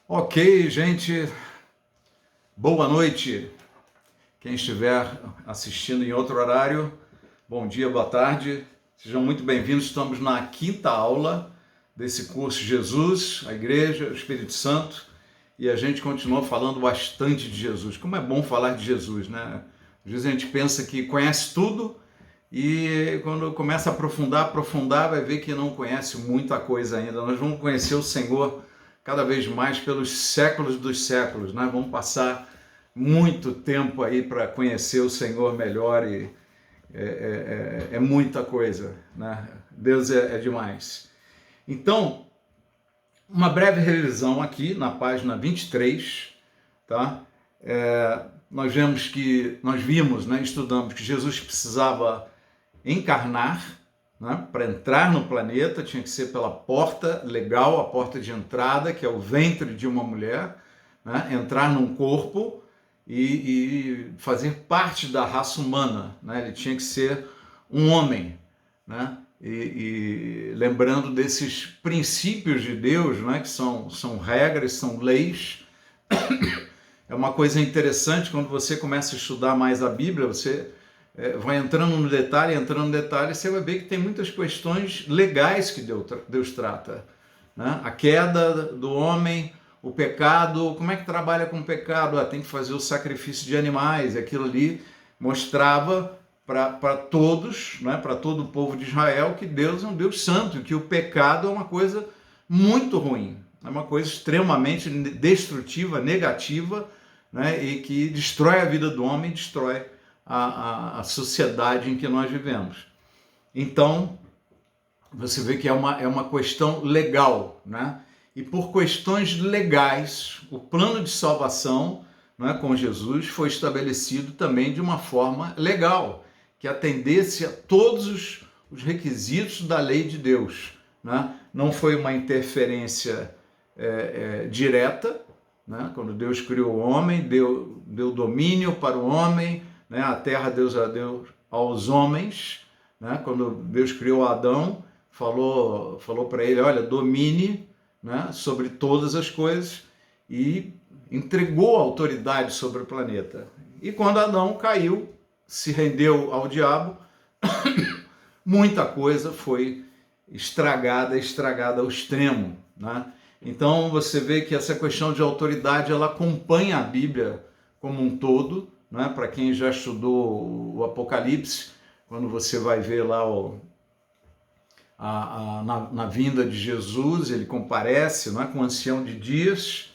Ok, gente, boa noite. Quem estiver assistindo em outro horário, bom dia, boa tarde. Sejam muito bem-vindos. Estamos na quinta aula desse curso Jesus, a Igreja, o Espírito Santo, e a gente continua falando bastante de Jesus. Como é bom falar de Jesus, né? Às vezes a gente pensa que conhece tudo e quando começa a aprofundar, vai ver que não conhece muita coisa ainda. Nós vamos conhecer o Senhor cada vez mais pelos séculos dos séculos, né? Vamos passar muito tempo aí para conhecer o Senhor melhor e é muita coisa, né? Deus é demais. Então, uma breve revisão aqui na página 23, tá? Nós vimos, né, estudamos que Jesus precisava encarnar, né, para entrar no planeta, tinha que ser pela porta legal, a porta de entrada, que é o ventre de uma mulher, né, entrar num corpo e fazer parte da raça humana, né? Ele tinha que ser um homem, né? E lembrando desses princípios de Deus, né, que são regras, são leis. É uma coisa interessante quando você começa a estudar mais a Bíblia, você vai entrando no detalhe, você vai ver que tem muitas questões legais que Deus trata, né? A queda do homem, o pecado, como é que trabalha com o pecado? Tem que fazer o sacrifício de animais, e aquilo ali mostrava para todos, né, para todo o povo de Israel, que Deus é um Deus santo, que o pecado é uma coisa muito ruim, é uma coisa extremamente destrutiva, negativa, né, e que destrói a vida do homem, destrói a sociedade em que nós vivemos. Então, você vê que é uma questão legal, né? E por questões legais, o plano de salvação, né, com Jesus foi estabelecido também de uma forma legal, que atendesse a todos os requisitos da lei de Deus, né? Não foi uma interferência direta, né? Quando Deus criou o homem, deu domínio para o homem, né? A terra Deus a deu aos homens, né? Quando Deus criou Adão, falou para ele, olha, domine, né, sobre todas as coisas, e entregou a autoridade sobre o planeta. E quando Adão caiu, se rendeu ao diabo, muita coisa foi estragada ao extremo, né? Então você vê que essa questão de autoridade, ela acompanha a Bíblia como um todo, né? Para quem já estudou o Apocalipse, quando você vai ver lá na vinda de Jesus, ele comparece, não é, com o ancião de dias,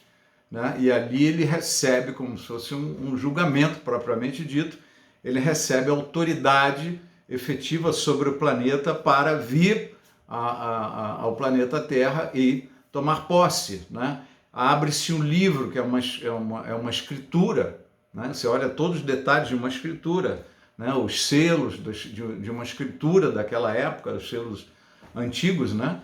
né? E ali ele recebe, como se fosse um julgamento propriamente dito, ele recebe autoridade efetiva sobre o planeta para vir ao planeta Terra e tomar posse, né? Abre-se um livro, que é uma escritura, né? Você olha todos os detalhes de uma escritura, né? Os selos de uma escritura daquela época, os selos antigos, né?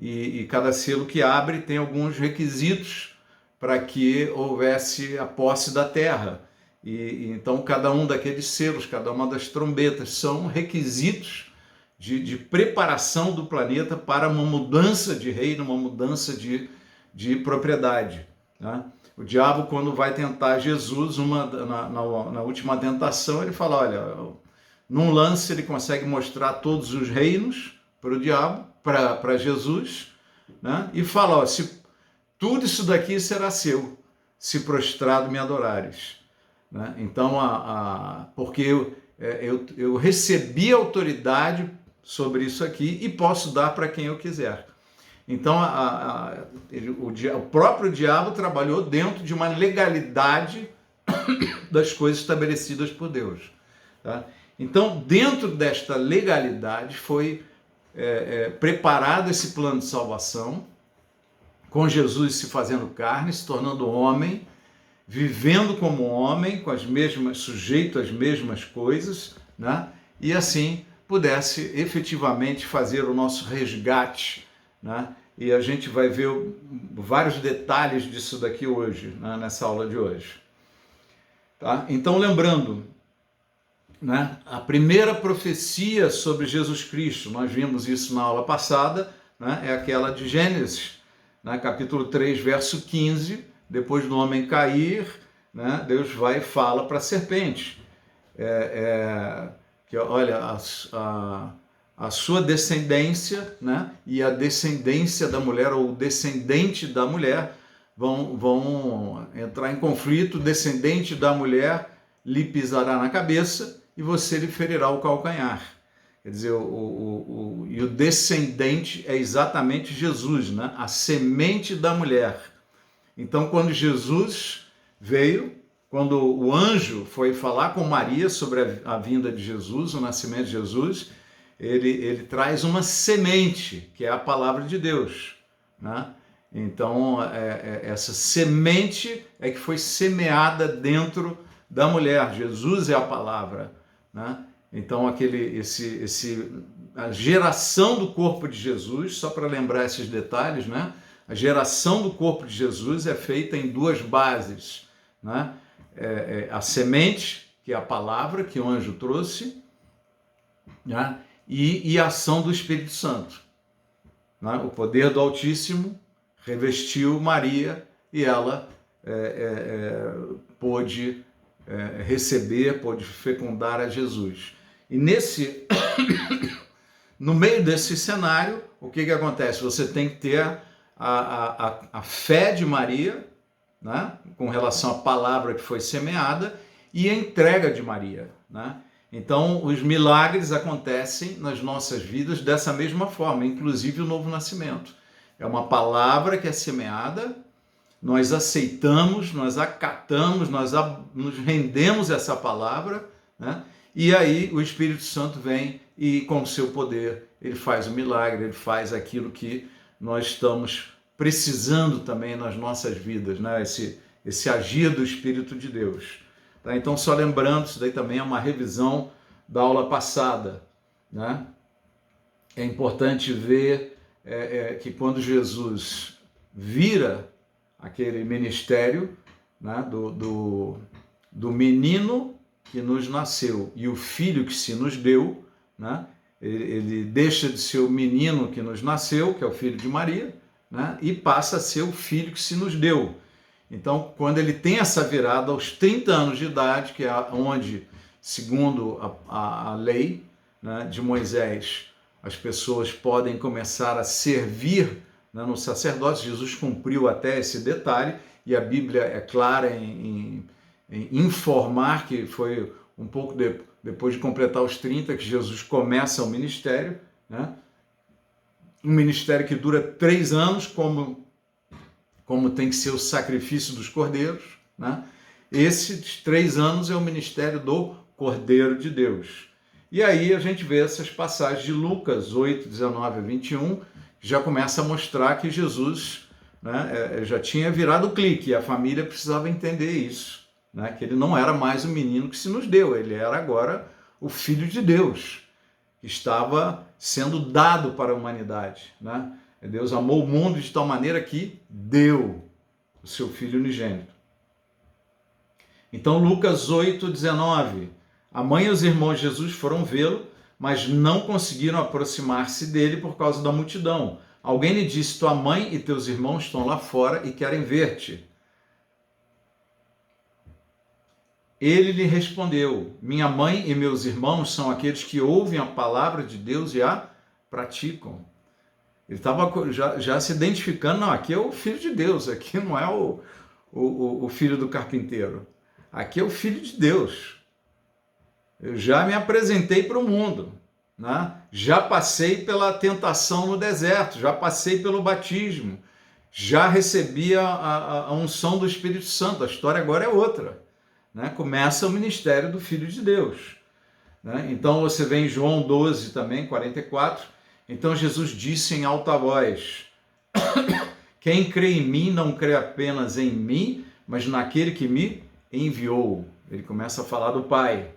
E cada selo que abre tem alguns requisitos para que houvesse a posse da terra. E então cada um daqueles selos, cada uma das trombetas são requisitos de preparação do planeta para uma mudança de reino, uma mudança de propriedade, né? O diabo, quando vai tentar Jesus, na última tentação, ele fala, olha, num lance ele consegue mostrar todos os reinos para o diabo, para Jesus, né? E fala, ó, tudo isso daqui será seu, se prostrado me adorares, né? Então, porque eu recebi autoridade sobre isso aqui e posso dar para quem eu quiser. Então, o próprio diabo trabalhou dentro de uma legalidade das coisas estabelecidas por Deus, tá? Então, dentro desta legalidade foi preparado esse plano de salvação, com Jesus se fazendo carne, se tornando homem, vivendo como homem, sujeito às mesmas coisas, né? E assim pudesse efetivamente fazer o nosso resgate, né? E a gente vai ver vários detalhes disso daqui hoje, né? Nessa aula de hoje, tá? Então, lembrando, né, a primeira profecia sobre Jesus Cristo, nós vimos isso na aula passada, né? É aquela de Gênesis, né? Capítulo 3, verso 15, depois do homem cair, né, Deus vai e fala para a serpente, que olha, a sua descendência, né, e a descendência da mulher, ou o descendente da mulher, vão entrar em conflito. O descendente da mulher lhe pisará na cabeça e você lhe ferirá o calcanhar. Quer dizer, e o descendente é exatamente Jesus, né? A semente da mulher. Então, quando Jesus veio, quando o anjo foi falar com Maria sobre a vinda de Jesus, o nascimento de Jesus, ele traz uma semente, que é a palavra de Deus, né? Então, essa semente é que foi semeada dentro da mulher. Jesus é a palavra, né? Então, a geração do corpo de Jesus, só para lembrar esses detalhes, né? A geração do corpo de Jesus é feita em duas bases, né? A semente, que é a palavra que o anjo trouxe, né? E a ação do Espírito Santo, né? O poder do Altíssimo revestiu Maria e ela pôde receber, pôde fecundar a Jesus. E no meio desse cenário, o que acontece? Você tem que ter a fé de Maria, né, com relação à palavra que foi semeada, e a entrega de Maria, né? Então, os milagres acontecem nas nossas vidas dessa mesma forma, inclusive o novo nascimento. É uma palavra que é semeada, nós aceitamos, nós acatamos, nós nos rendemos a essa palavra, né? E aí o Espírito Santo vem e, com o seu poder, ele faz o milagre, ele faz aquilo que nós estamos precisando também nas nossas vidas, né? Esse agir do Espírito de Deus. Tá? Então, só lembrando, isso daí também é uma revisão da aula passada, né? É importante ver que quando Jesus vira aquele ministério, né, do menino que nos nasceu e o filho que se nos deu, né, ele deixa de ser o menino que nos nasceu, que é o filho de Maria, né, e passa a ser o filho que se nos deu. Então, quando ele tem essa virada aos 30 anos de idade, que é onde, segundo a lei, né, de Moisés, as pessoas podem começar a servir, né, no sacerdócio. Jesus cumpriu até esse detalhe, e a Bíblia é clara em informar que foi um pouco depois de completar os 30 que Jesus começa o ministério, né? Um ministério que dura 3 anos, como tem que ser o sacrifício dos cordeiros, né? Esses 3 anos é o ministério do Cordeiro de Deus. E aí a gente vê essas passagens de Lucas 8, 19 a 21, que já começa a mostrar que Jesus, né, já tinha virado o clique, e a família precisava entender isso, né, que ele não era mais o menino que se nos deu, ele era agora o Filho de Deus, que estava sendo dado para a humanidade, né? Deus amou o mundo de tal maneira que deu o seu Filho unigênito. Então, Lucas 8, 19, a mãe e os irmãos de Jesus foram vê-lo, mas não conseguiram aproximar-se dele por causa da multidão. Alguém lhe disse: tua mãe e teus irmãos estão lá fora e querem ver-te. Ele lhe respondeu: minha mãe e meus irmãos são aqueles que ouvem a palavra de Deus e a praticam. Ele estava já se identificando: não, aqui é o Filho de Deus, aqui não é o filho do carpinteiro, aqui é o Filho de Deus. Eu já me apresentei para o mundo, né? Já passei pela tentação no deserto, já passei pelo batismo, já recebi a unção do Espírito Santo. A história agora é outra, né? Começa o ministério do Filho de Deus, né? Então você vê em João 12 também, 44, então Jesus disse em alta voz: quem crê em mim não crê apenas em mim, mas naquele que me enviou. Ele começa a falar do Pai.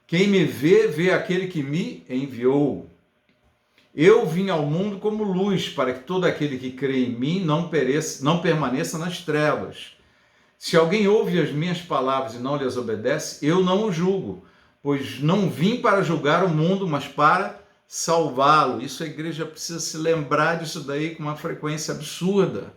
Quem me vê, vê aquele que me enviou. Eu vim ao mundo como luz, para que todo aquele que crê em mim não permaneça nas trevas. Se alguém ouve as minhas palavras e não lhes obedece, eu não o julgo, pois não vim para julgar o mundo, mas para salvá-lo. Isso a igreja precisa se lembrar disso daí com uma frequência absurda,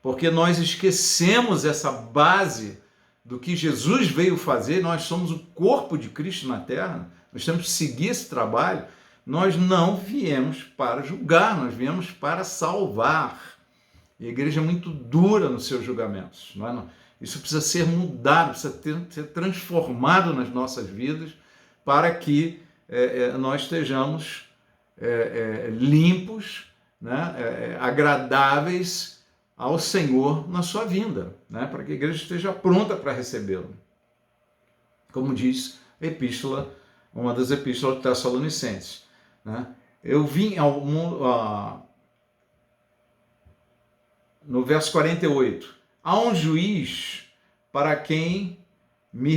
porque nós esquecemos essa base do que Jesus veio fazer. Nós somos o corpo de Cristo na terra, nós temos que seguir esse trabalho. Nós não viemos para julgar, nós viemos para salvar. E a igreja é muito dura nos seus julgamentos. Isso precisa ser mudado, precisa ser transformado nas nossas vidas para que nós estejamos limpos, né, agradáveis ao Senhor na sua vinda, né, para que a igreja esteja pronta para recebê-lo. Como diz a epístola, uma das epístolas de Tessalonicenses. Né? Eu vim ao mundo... No verso 48, há um juiz para quem me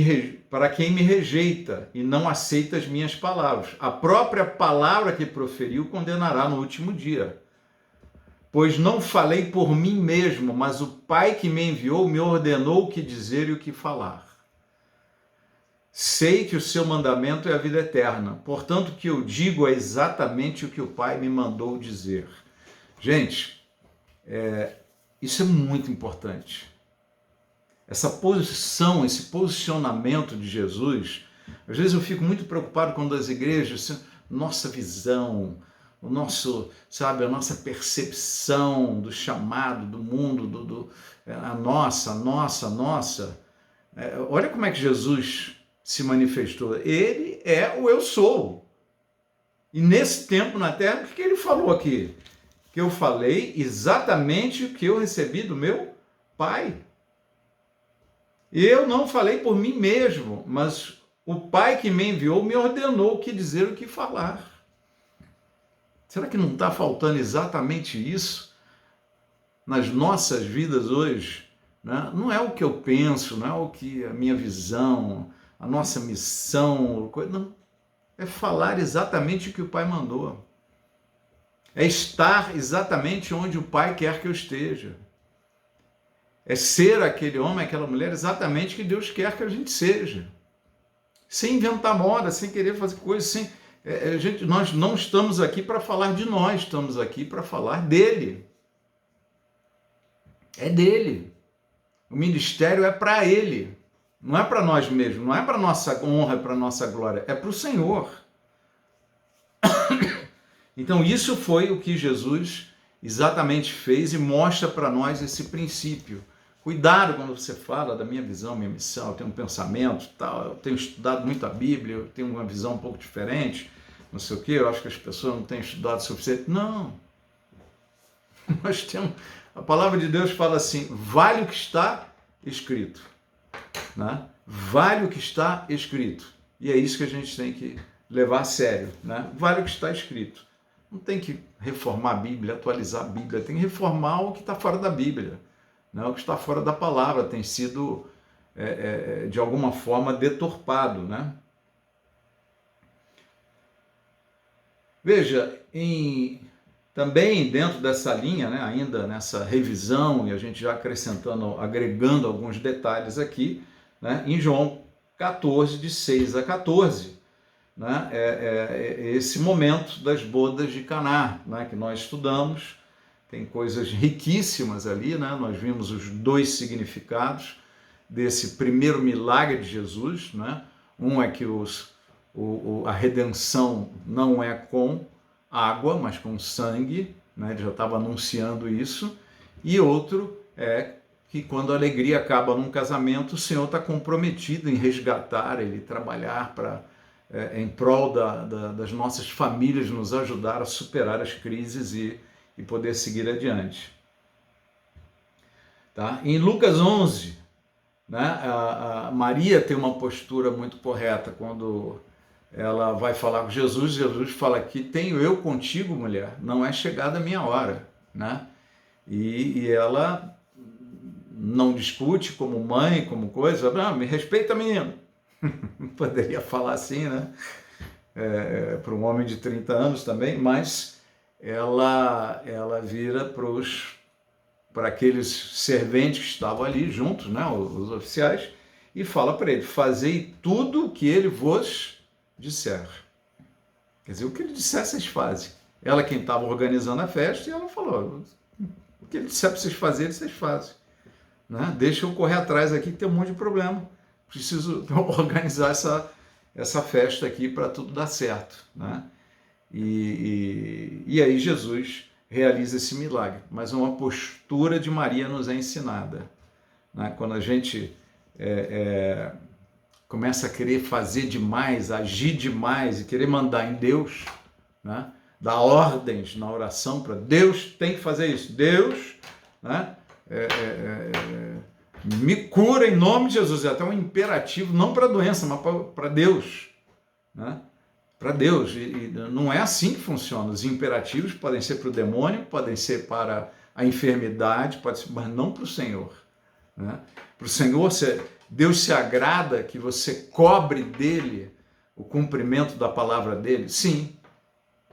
rejeita e não aceita as minhas palavras. A própria palavra que proferiu condenará no último dia. Pois não falei por mim mesmo, mas o Pai que me enviou me ordenou o que dizer e o que falar. Sei que o seu mandamento é a vida eterna, portanto o que eu digo é exatamente o que o Pai me mandou dizer. Gente, isso é muito importante. Essa posição, esse posicionamento de Jesus, às vezes eu fico muito preocupado quando as igrejas, nossa visão, a nossa percepção do chamado, do mundo, a nossa. Olha como é que Jesus se manifestou. Ele é o eu sou. E nesse tempo na terra, o que ele falou aqui? Que eu falei exatamente o que eu recebi do meu Pai. Eu não falei por mim mesmo, mas o Pai que me enviou me ordenou o que dizer, o que falar. Será que não está faltando exatamente isso nas nossas vidas hoje? Né? Não é o que eu penso, não é o que a minha visão, a nossa missão, não. É falar exatamente o que o Pai mandou. É estar exatamente onde o Pai quer que eu esteja. É ser aquele homem, aquela mulher exatamente que Deus quer que a gente seja. Sem inventar moda, sem querer fazer coisas, nós não estamos aqui para falar de nós, estamos aqui para falar dele. É dele. O ministério é para ele. Não é para nós mesmos, não é para nossa honra, para nossa glória, é para o Senhor. Então isso foi o que Jesus exatamente fez e mostra para nós esse princípio. Cuidado quando você fala da minha visão, minha missão, eu tenho um pensamento, tal, eu tenho estudado muito a Bíblia, eu tenho uma visão um pouco diferente, não sei o quê, eu acho que as pessoas não têm estudado o suficiente. Não. Nós temos... A palavra de Deus fala assim, vale o que está escrito. Né? Vale o que está escrito. E é isso que a gente tem que levar a sério. Né? Vale o que está escrito. Não tem que reformar a Bíblia, atualizar a Bíblia, tem que reformar o que está fora da Bíblia. Né? O que está fora da palavra tem sido, de alguma forma, deturpado. Né? Veja, também dentro dessa linha, né, ainda nessa revisão, e a gente já acrescentando, agregando alguns detalhes aqui, né, em João 14, de 6 a 14, né, esse momento das bodas de Caná, né, que nós estudamos, tem coisas riquíssimas ali, né, nós vimos os dois significados desse primeiro milagre de Jesus, né, um é que a redenção não é com água, mas com sangue, né, ele já estava anunciando isso, e outro é que quando a alegria acaba num casamento, o Senhor está comprometido em resgatar, ele trabalhar em prol das nossas famílias, nos ajudar a superar as crises e poder seguir adiante. Tá? Em Lucas 11, né, a Maria tem uma postura muito correta quando ela vai falar com Jesus. Jesus fala aqui, tenho eu contigo, mulher, não é chegada a minha hora. Né? E ela não discute como mãe, como coisa, me respeita, menino. Poderia falar assim, né? Para um homem de 30 anos também, mas ela vira para aqueles serventes que estavam ali juntos, né, os oficiais, e fala para ele, fazei tudo o que ele vos disser. Quer dizer, o que ele disser, vocês fazem. Ela quem estava organizando a festa, e ela falou, que ele disser para vocês fazerem, vocês fazem. Né? Deixa eu correr atrás aqui, que tem um monte de problema. Preciso organizar essa festa aqui para tudo dar certo. Né? E aí Jesus realiza esse milagre. Mas uma postura de Maria nos é ensinada. Né? Quando a gente começa a querer fazer demais, agir demais e querer mandar em Deus, né? Dar ordens na oração para Deus, tem que fazer isso. Deus, né? Me cura em nome de Jesus. É até um imperativo, não para a doença, mas para Deus. Né? Para Deus. E não é assim que funciona. Os imperativos podem ser para o demônio, podem ser para a enfermidade, pode ser, mas não para o Senhor. Né? Para o Senhor, Deus se agrada que você cobre dele o cumprimento da palavra dele? Sim,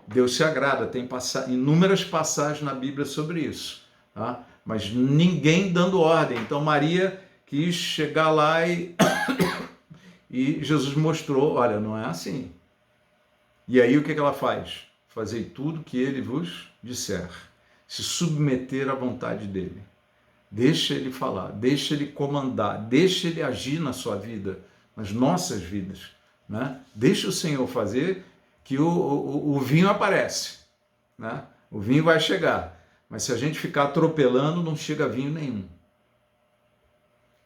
Deus se agrada. Tem inúmeras passagens na Bíblia sobre isso. Tá? Mas ninguém dando ordem. Então Maria quis chegar lá e Jesus mostrou, olha, não é assim. E aí o que ela faz? Fazei tudo que ele vos disser. Se submeter à vontade dele. Deixa ele falar, deixa ele comandar, deixa ele agir na sua vida, nas nossas vidas. Né? Deixa o Senhor fazer que o vinho aparece. Né? O vinho vai chegar. Mas se a gente ficar atropelando, não chega vinho nenhum.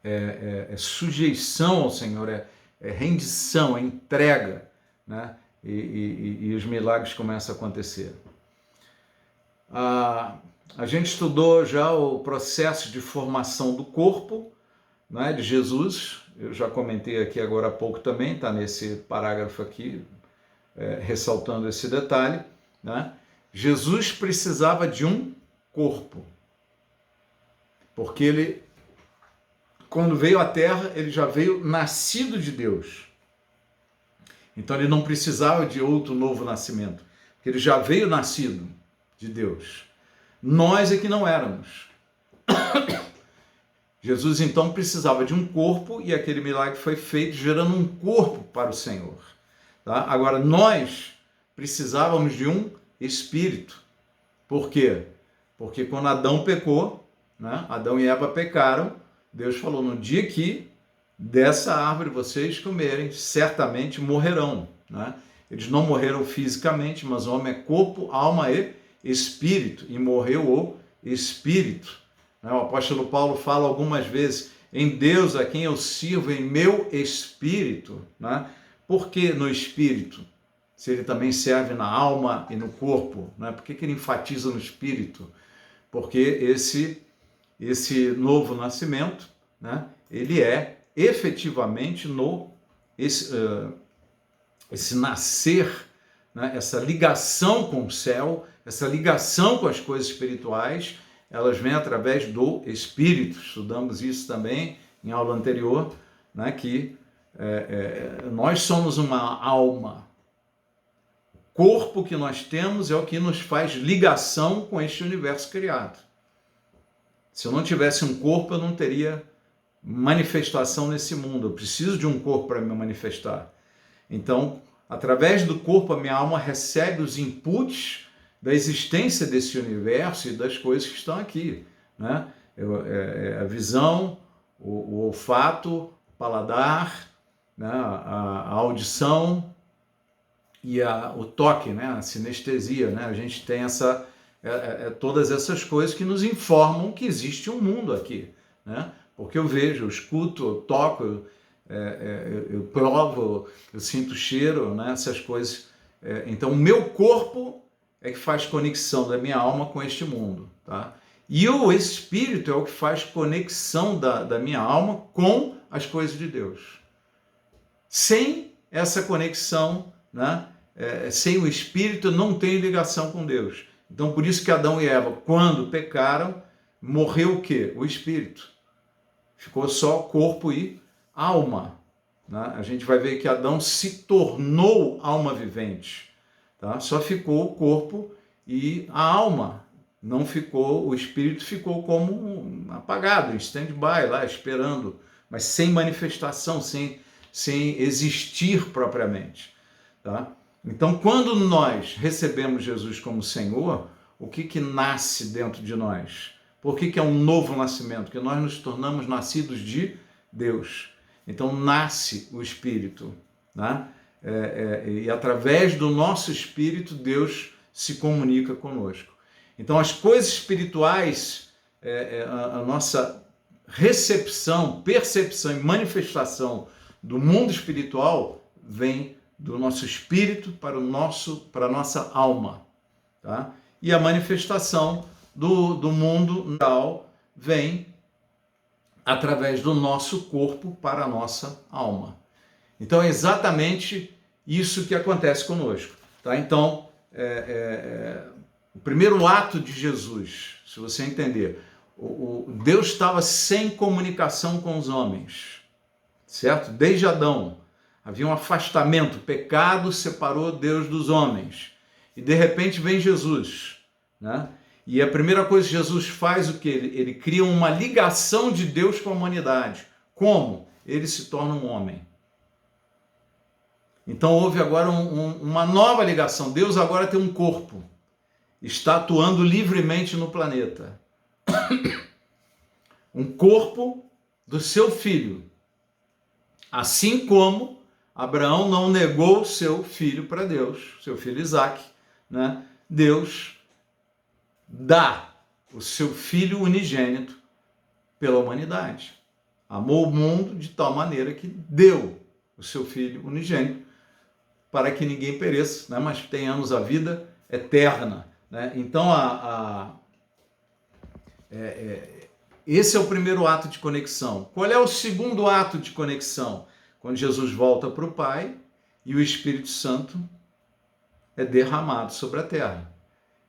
É sujeição ao Senhor, é rendição, é entrega. Né? E os milagres começam a acontecer. A gente estudou já o processo de formação do corpo, né, de Jesus. Eu já comentei aqui agora há pouco também, está nesse parágrafo aqui, ressaltando esse detalhe. Né? Jesus precisava de um corpo, porque ele, quando veio à Terra, ele já veio nascido de Deus. Então ele não precisava de outro novo nascimento, porque ele já veio nascido de Deus. Nós é que não éramos. Jesus então precisava de um corpo e aquele milagre foi feito gerando um corpo para o Senhor. Tá? Agora nós precisávamos de um espírito. Por quê? Porque quando Adão pecou, né? Adão e Eva pecaram, Deus falou, no dia que dessa árvore vocês comerem, certamente morrerão. Né? Eles não morreram fisicamente, mas o homem é corpo, alma e espírito, e morreu o espírito. O apóstolo Paulo fala algumas vezes, em Deus a quem eu sirvo em meu espírito. Né? Por que no espírito? Se ele também serve na alma e no corpo. Né? Por que ele enfatiza no espírito? Porque esse novo nascimento, né? Ele é efetivamente esse nascer, né? Essa ligação com o céu, essa ligação com as coisas espirituais, elas vêm através do Espírito. Estudamos isso também em aula anterior, né? Que nós somos uma alma. O corpo que nós temos é o que nos faz ligação com este universo criado. Se eu não tivesse um corpo, eu não teria manifestação nesse mundo. Eu preciso de um corpo para me manifestar. Então, através do corpo, a minha alma recebe os inputs da existência desse universo e das coisas que estão aqui. Né? A visão, o olfato, o paladar, né? a audição e o toque, né? A sinestesia. Né? A gente tem todas essas coisas que nos informam que existe um mundo aqui. Né? Porque eu vejo, eu escuto, eu toco, eu provo, eu sinto cheiro, né? Essas coisas. Então, o meu corpo é que faz conexão da minha alma com este mundo. Tá? E o Espírito é o que faz conexão da minha alma com as coisas de Deus. Sem essa conexão, né? Sem o Espírito, eu não tenho ligação com Deus. Então, por isso que Adão e Eva, quando pecaram, morreu o quê? O Espírito. Ficou só corpo e alma. Né? A gente vai ver que Adão se tornou alma vivente. Tá? Só ficou o corpo e a alma. Não ficou, o espírito ficou como apagado, em stand-by, lá esperando, mas sem manifestação, sem existir propriamente. Tá? Então, quando nós recebemos Jesus como Senhor, o que nasce dentro de nós? Por que é um novo nascimento? Porque nós nos tornamos nascidos de Deus. Então nasce o Espírito, né? E através do nosso Espírito, Deus se comunica conosco. Então as coisas espirituais, a nossa recepção, percepção e manifestação do mundo espiritual vem do nosso espírito para a nossa alma, tá? E a manifestação do mundo natural vem através do nosso corpo para a nossa alma. Então é exatamente isso que acontece conosco, tá? Então, o primeiro ato de Jesus, se você entender, Deus estava sem comunicação com os homens, certo? Desde Adão havia um afastamento, o pecado separou Deus dos homens. E de repente vem Jesus, né? E a primeira coisa que Jesus faz, o que? Ele cria uma ligação de Deus com a humanidade. Como? Ele se torna um homem. Então houve agora uma nova ligação. Deus agora tem um corpo. Está atuando livremente no planeta. Um corpo do seu filho. Assim como Abraão não negou seu filho para Deus, seu filho Isaque, né? Deus dá o seu filho unigênito pela humanidade. Amou o mundo de tal maneira que deu o seu filho unigênito para que ninguém pereça, né? Mas tenhamos a vida eterna, né? Então, esse é o primeiro ato de conexão. Qual é o segundo ato de conexão? Quando Jesus volta para o Pai e o Espírito Santo é derramado sobre a terra.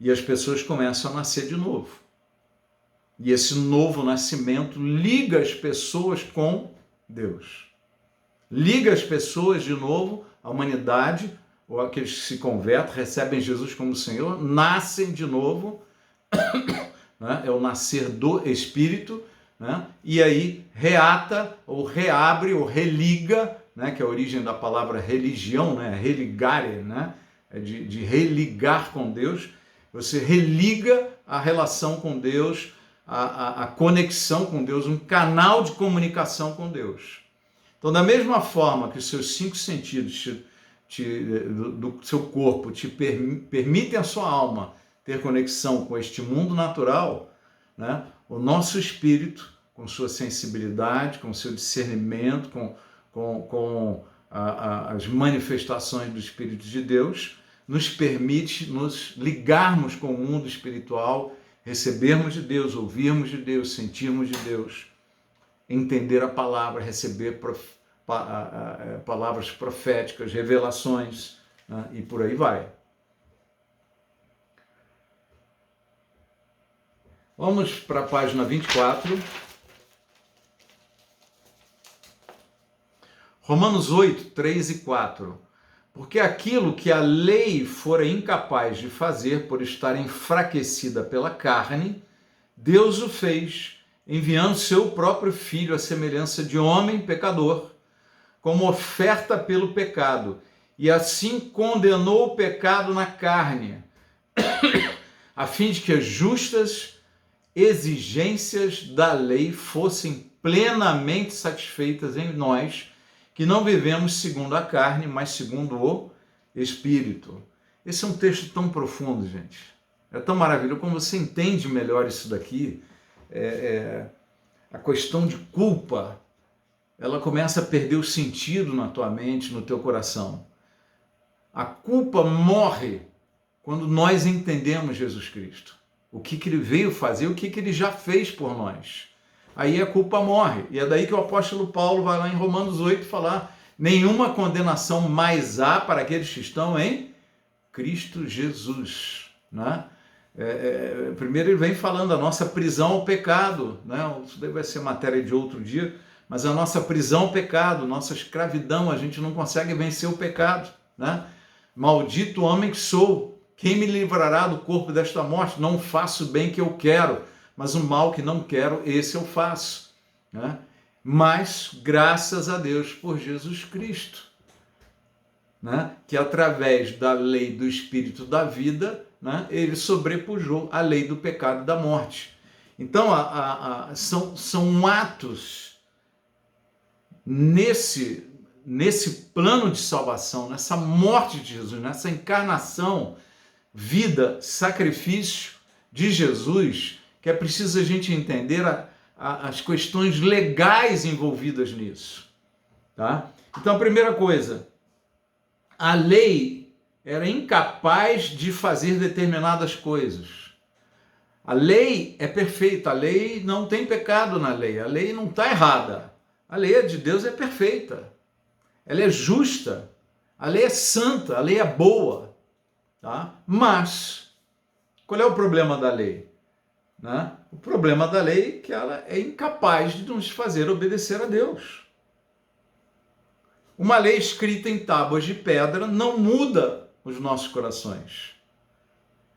E as pessoas começam a nascer de novo. E esse novo nascimento liga as pessoas com Deus. Liga as pessoas de novo, a humanidade, ou aqueles que se convertem, recebem Jesus como Senhor, nascem de novo, né? É o nascer do Espírito, né? E aí reata, ou reabre, ou religa, né? Que é a origem da palavra religião, né? Religare, né? É de religar com Deus. Você religa a relação com Deus, a conexão com Deus, um canal de comunicação com Deus. Então, da mesma forma que os seus 5 sentidos do seu corpo te permitem a sua alma ter conexão com este mundo natural, né? O nosso espírito, com sua sensibilidade, com seu discernimento, com as manifestações do Espírito de Deus, nos permite nos ligarmos com o mundo espiritual, recebermos de Deus, ouvirmos de Deus, sentirmos de Deus, entender a palavra, receber palavras proféticas, revelações, né? E por aí vai. Vamos para a página 24. Romanos 8, 3 e 4. Porque aquilo que a lei fora incapaz de fazer por estar enfraquecida pela carne, Deus o fez, enviando seu próprio Filho à semelhança de homem pecador, como oferta pelo pecado, e assim condenou o pecado na carne, a fim de que as justas exigências da lei fossem plenamente satisfeitas em nós, que não vivemos segundo a carne, mas segundo o Espírito. Esse é um texto tão profundo, gente. É tão maravilhoso. Como você entende melhor isso daqui, a questão de culpa, ela começa a perder o sentido na tua mente, no teu coração. A culpa morre quando nós entendemos Jesus Cristo. O que ele veio fazer, o que ele já fez por nós. Aí a culpa morre. E é daí que o apóstolo Paulo vai lá em Romanos 8 falar: nenhuma condenação mais há para aqueles que estão em Cristo Jesus, né? Primeiro ele vem falando da nossa prisão ao pecado, né? Isso daí vai ser matéria de outro dia, mas a nossa prisão ao pecado, nossa escravidão, a gente não consegue vencer o pecado, né? Maldito homem que sou, quem me livrará do corpo desta morte? Não faço o bem que eu quero, mas o mal que não quero, esse eu faço, né? Mas graças a Deus por Jesus Cristo, né? Que através da lei do Espírito da vida, né? Ele sobrepujou a lei do pecado e da morte. Então, são atos nesse plano de salvação, nessa morte de Jesus, nessa encarnação, vida, sacrifício de Jesus, que é preciso a gente entender as questões legais envolvidas nisso. Tá? Então, a primeira coisa, a lei era incapaz de fazer determinadas coisas. A lei é perfeita, a lei não tem pecado na lei, a lei não está errada. A lei de Deus é perfeita, ela é justa, a lei é santa, a lei é boa. Tá? Mas, qual é o problema da lei? Né? O problema da lei é que ela é incapaz de nos fazer obedecer a Deus. Uma lei escrita em tábuas de pedra não muda os nossos corações.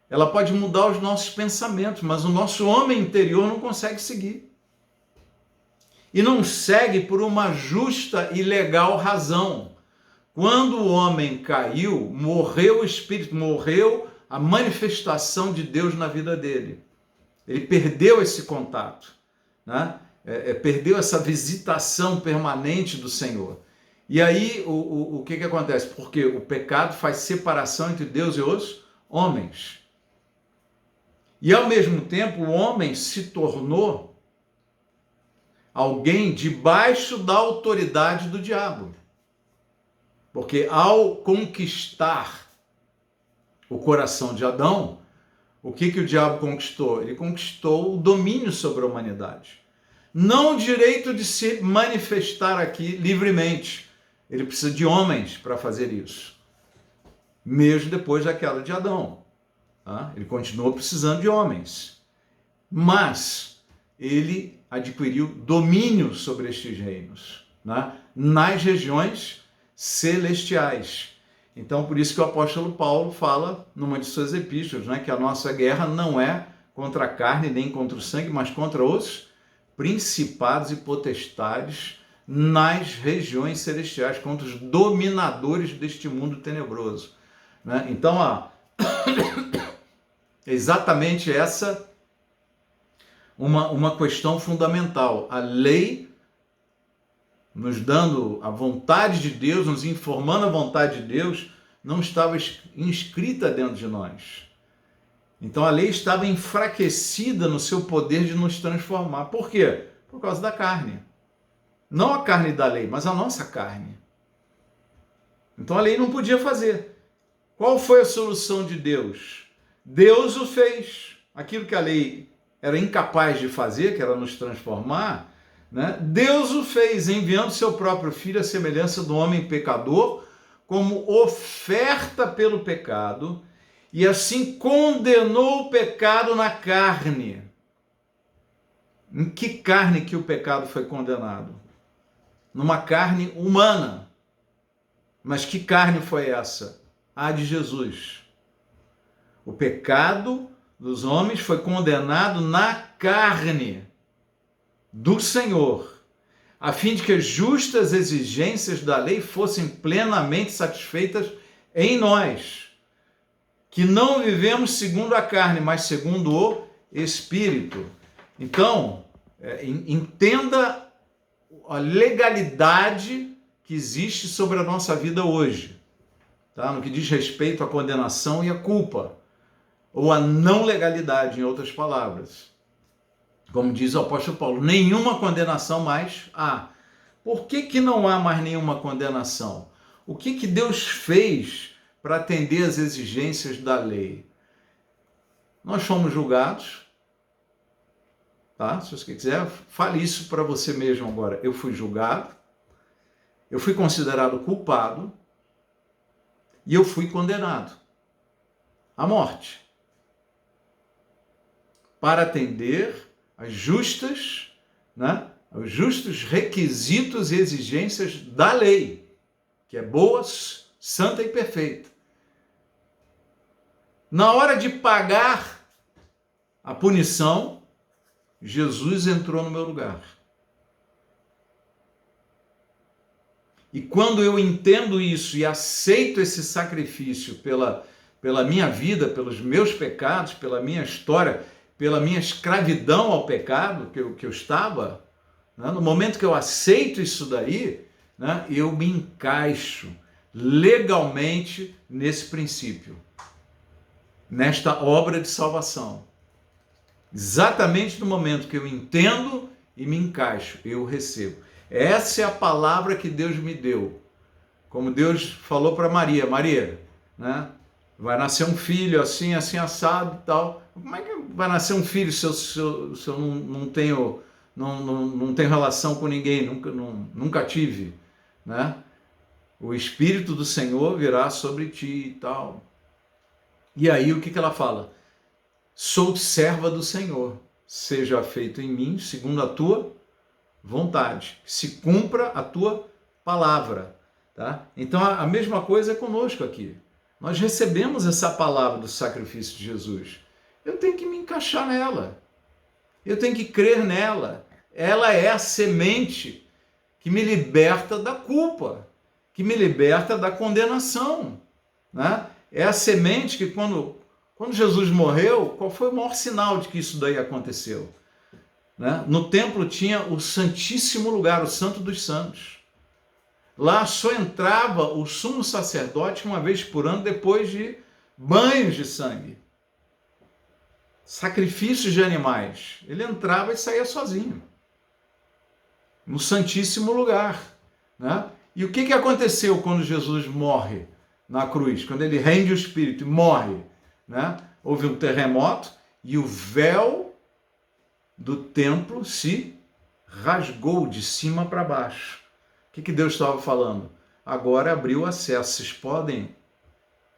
Ela pode mudar os nossos pensamentos, mas o nosso homem interior não consegue seguir. E não segue por uma justa e legal razão. Quando o homem caiu, morreu o Espírito, morreu a manifestação de Deus na vida dele. Ele perdeu esse contato, né? Perdeu essa visitação permanente do Senhor. E aí, o que acontece? Porque o pecado faz separação entre Deus e os homens. E, ao mesmo tempo, o homem se tornou alguém debaixo da autoridade do diabo. Porque, ao conquistar o coração de Adão, o que o diabo conquistou? Ele conquistou o domínio sobre a humanidade. Não o direito de se manifestar aqui livremente. Ele precisa de homens para fazer isso. Mesmo depois da queda de Adão. Tá? Ele continuou precisando de homens. Mas ele adquiriu domínio sobre estes reinos, né? Nas regiões celestiais. Então, por isso que o apóstolo Paulo fala, numa de suas epístolas, né, que a nossa guerra não é contra a carne nem contra o sangue, mas contra os principados e potestades nas regiões celestiais, contra os dominadores deste mundo tenebroso. Né? Então, exatamente essa uma questão fundamental. A lei nos dando a vontade de Deus, nos informando a vontade de Deus, não estava inscrita dentro de nós. Então a lei estava enfraquecida no seu poder de nos transformar. Por quê? Por causa da carne. Não a carne da lei, mas a nossa carne. Então a lei não podia fazer. Qual foi a solução de Deus? Deus o fez. Aquilo que a lei era incapaz de fazer, que era nos transformar, né? Deus o fez, enviando seu próprio Filho à semelhança do homem pecador, como oferta pelo pecado, e assim condenou o pecado na carne. Em que carne que o pecado foi condenado? Numa carne humana. Mas que carne foi essa? A de Jesus. O pecado dos homens foi condenado na carne do Senhor, a fim de que as justas exigências da lei fossem plenamente satisfeitas em nós, que não vivemos segundo a carne, mas segundo o Espírito. Então, entenda a legalidade que existe sobre a nossa vida hoje, tá? No que diz respeito à condenação e à culpa, ou à não legalidade, em outras palavras. Como diz o apóstolo Paulo, nenhuma condenação mais há. Por que não há mais nenhuma condenação? O que Deus fez para atender às exigências da lei? Nós fomos julgados, tá? Se você quiser, fale isso para você mesmo agora. Eu fui julgado, eu fui considerado culpado e eu fui condenado à morte para atender as justas, né, os justos requisitos e exigências da lei, que é boa, santa e perfeita. Na hora de pagar a punição, Jesus entrou no meu lugar. E quando eu entendo isso e aceito esse sacrifício pela minha vida, pelos meus pecados, pela minha história, pela minha escravidão ao pecado que eu estava, né? No momento que eu aceito isso daí, né, eu me encaixo legalmente nesse princípio, nesta obra de salvação. Exatamente no momento que eu entendo e me encaixo, eu recebo. Essa é a palavra que Deus me deu. Como Deus falou para Maria, Maria, né, vai nascer um filho assim, assim, assado e tal. Como é que vai nascer um filho se eu não tenho, não tenho relação com ninguém, nunca tive, né? O Espírito do Senhor virá sobre ti e tal. E aí o que ela fala? Sou serva do Senhor, seja feito em mim segundo a tua vontade, se cumpra a tua palavra. Tá? Então a mesma coisa é conosco aqui. Nós recebemos essa palavra do sacrifício de Jesus. Eu tenho que me encaixar nela. Eu tenho que crer nela. Ela é a semente que me liberta da culpa, que me liberta da condenação. Né? É a semente que quando Jesus morreu, qual foi o maior sinal de que isso daí aconteceu? Né? No templo tinha o Santíssimo Lugar, o Santo dos Santos. Lá só entrava o sumo sacerdote uma vez por ano, depois de banhos de sangue, sacrifícios de animais. Ele entrava e saía sozinho, no Santíssimo Lugar. Né? E o que aconteceu quando Jesus morre na cruz? Quando ele rende o Espírito e morre, né? Houve um terremoto e o véu do templo se rasgou de cima para baixo. O que Deus estava falando? Agora abriu acesso, vocês podem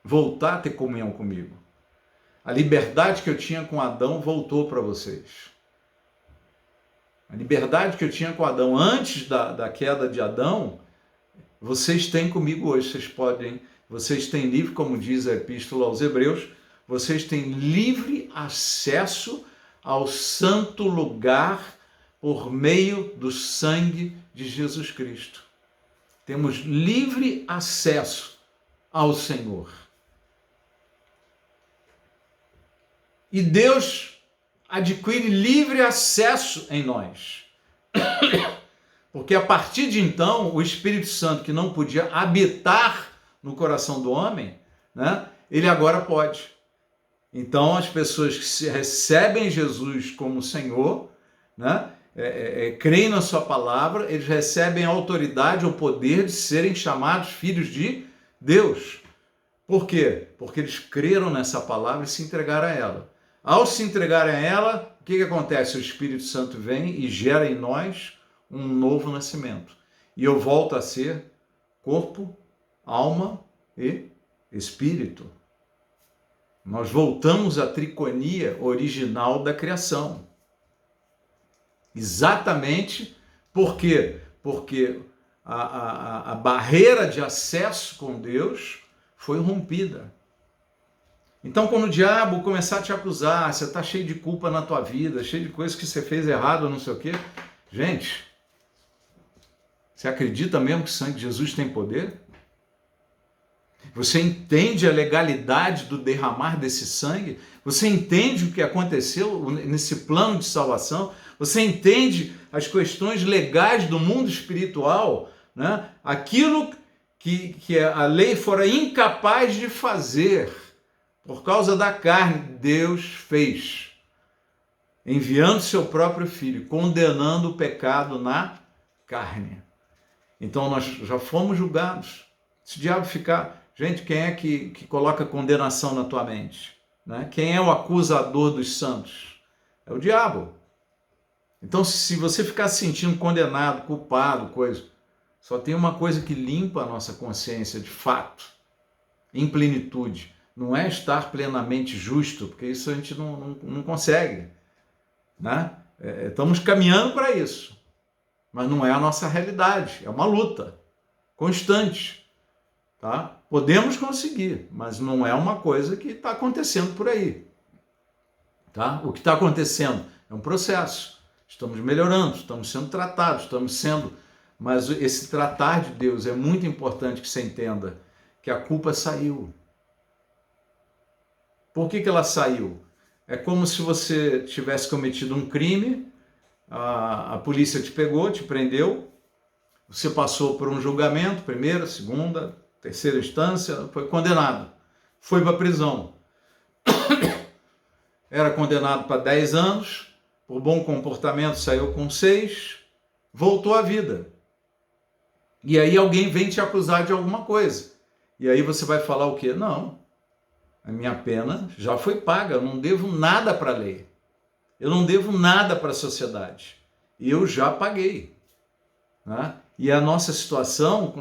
voltar a ter comunhão comigo. A liberdade que eu tinha com Adão voltou para vocês. A liberdade que eu tinha com Adão antes da queda de Adão, vocês têm comigo hoje. Vocês têm livre, como diz a Epístola aos Hebreus, vocês têm livre acesso ao santo lugar por meio do sangue de Jesus Cristo. Temos livre acesso ao Senhor. E Deus adquire livre acesso em nós. Porque a partir de então, o Espírito Santo, que não podia habitar no coração do homem, né, ele agora pode. Então, as pessoas que recebem Jesus como Senhor, né, creem na sua palavra, eles recebem a autoridade, o poder de serem chamados filhos de Deus. Por quê? Porque eles creram nessa palavra e se entregaram a ela. Ao se entregarem a ela, o que acontece? O Espírito Santo vem e gera em nós um novo nascimento. E eu volto a ser corpo, alma e espírito. Nós voltamos à triconia original da criação. Exatamente por quê? Porque a barreira de acesso com Deus foi rompida. Então, quando o diabo começar a te acusar, você está cheio de culpa na tua vida, cheio de coisas que você fez errado, não sei o quê. Gente, você acredita mesmo que o sangue de Jesus tem poder? Você entende a legalidade do derramar desse sangue? Você entende o que aconteceu nesse plano de salvação? Você entende as questões legais do mundo espiritual? Né? Aquilo que a lei fora incapaz de fazer por causa da carne, Deus fez, enviando seu próprio Filho, condenando o pecado na carne. Então nós já fomos julgados. Se o diabo ficar... Gente, quem é que coloca condenação na tua mente? Né? Quem é o acusador dos santos? É o diabo. Então, se você ficar se sentindo condenado, culpado, coisa, só tem uma coisa que limpa a nossa consciência de fato, em plenitude. Não é estar plenamente justo, porque isso a gente não consegue. Né? Estamos caminhando para isso. Mas não é a nossa realidade. É uma luta constante. Tá? Podemos conseguir, mas não é uma coisa que está acontecendo por aí. Tá? O que está acontecendo é um processo. Estamos melhorando, estamos sendo tratados, mas esse tratar de Deus é muito importante que você entenda que a culpa saiu. Por que ela saiu? É como se você tivesse cometido um crime, a polícia te pegou, te prendeu, você passou por um julgamento, primeira, segunda, terceira instância, foi condenado, foi para a prisão. Era condenado para 10 anos, por bom comportamento saiu com 6, voltou à vida. E aí alguém vem te acusar de alguma coisa. E aí você vai falar o quê? Não, a minha pena já foi paga, eu não devo nada para a lei. Eu não devo nada para a sociedade. Eu já paguei. Né? E a nossa situação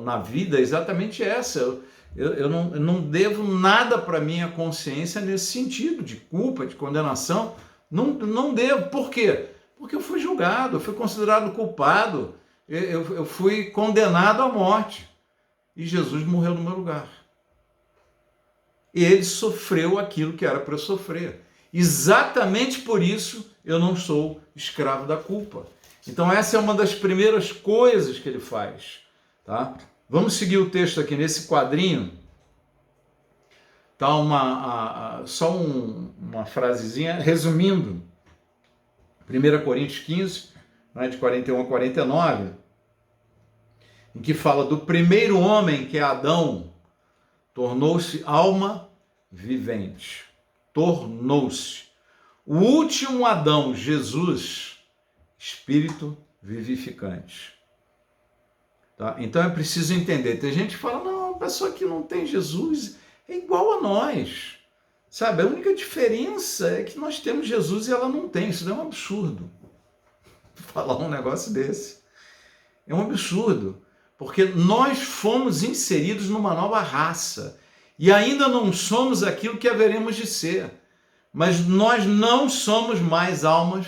na vida é exatamente essa. Eu não devo nada para a minha consciência nesse sentido, de culpa, de condenação. Não devo. Por quê? Porque eu fui julgado, eu fui considerado culpado, eu fui condenado à morte. E Jesus morreu no meu lugar. Ele sofreu aquilo que era para eu sofrer. Exatamente por isso eu não sou escravo da culpa. Então essa é uma das primeiras coisas que ele faz. Tá? Vamos seguir o texto aqui nesse quadrinho. Tá só uma frasezinha, resumindo. 1 Coríntios 15, né, de 41 a 49, em que fala do primeiro homem, que é Adão, tornou-se alma vivente. Tornou-se. O último Adão, Jesus, espírito vivificante. Tá? Então é preciso entender. Tem gente que fala, não, a pessoa que não tem Jesus é igual a nós. Sabe, a única diferença é que nós temos Jesus e ela não tem. Isso é um absurdo. Falar um negócio desse. É um absurdo. Porque nós fomos inseridos numa nova raça. E ainda não somos aquilo que haveremos de ser. Mas nós não somos mais almas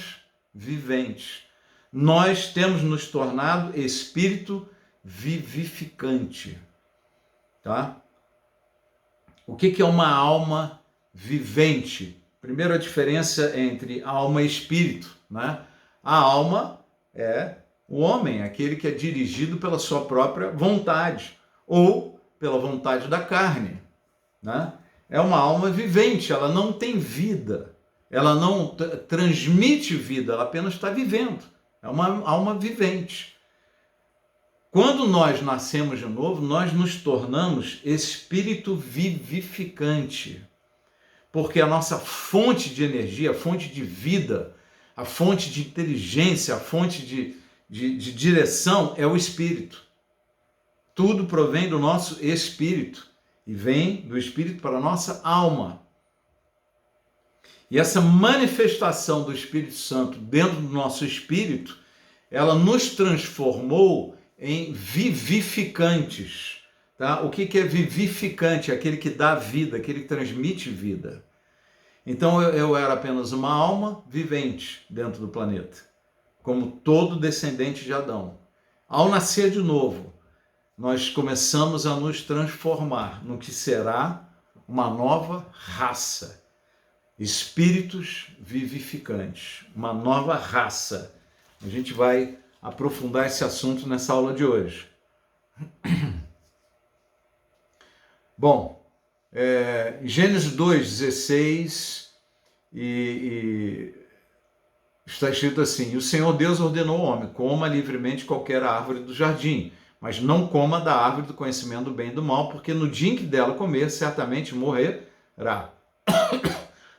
viventes. Nós temos nos tornado espírito vivificante. Tá? O que é uma alma vivente? Primeiro, a diferença entre alma e espírito. Né? A alma é o homem, aquele que é dirigido pela sua própria vontade ou pela vontade da carne. Né? É uma alma vivente, ela não tem vida, ela não transmite vida, ela apenas está vivendo. É uma alma vivente. Quando nós nascemos de novo, nós nos tornamos espírito vivificante. Porque a nossa fonte de energia, a fonte de vida, a fonte de inteligência, a fonte de direção é o espírito. Tudo provém do nosso espírito e vem do espírito para a nossa alma. E essa manifestação do Espírito Santo dentro do nosso espírito, ela nos transformou em vivificantes. Tá? O que é vivificante? Aquele que dá vida, aquele que transmite vida. Então eu era apenas uma alma vivente dentro do planeta, como todo descendente de Adão. Ao nascer de novo, nós começamos a nos transformar no que será uma nova raça. Espíritos vivificantes, uma nova raça. A gente vai aprofundar esse assunto nessa aula de hoje. Bom, Gênesis 2:16 está escrito assim: o Senhor Deus ordenou ao homem, coma livremente qualquer árvore do jardim, mas não coma da árvore do conhecimento do bem e do mal, porque no dia em que dela comer, certamente morrerá.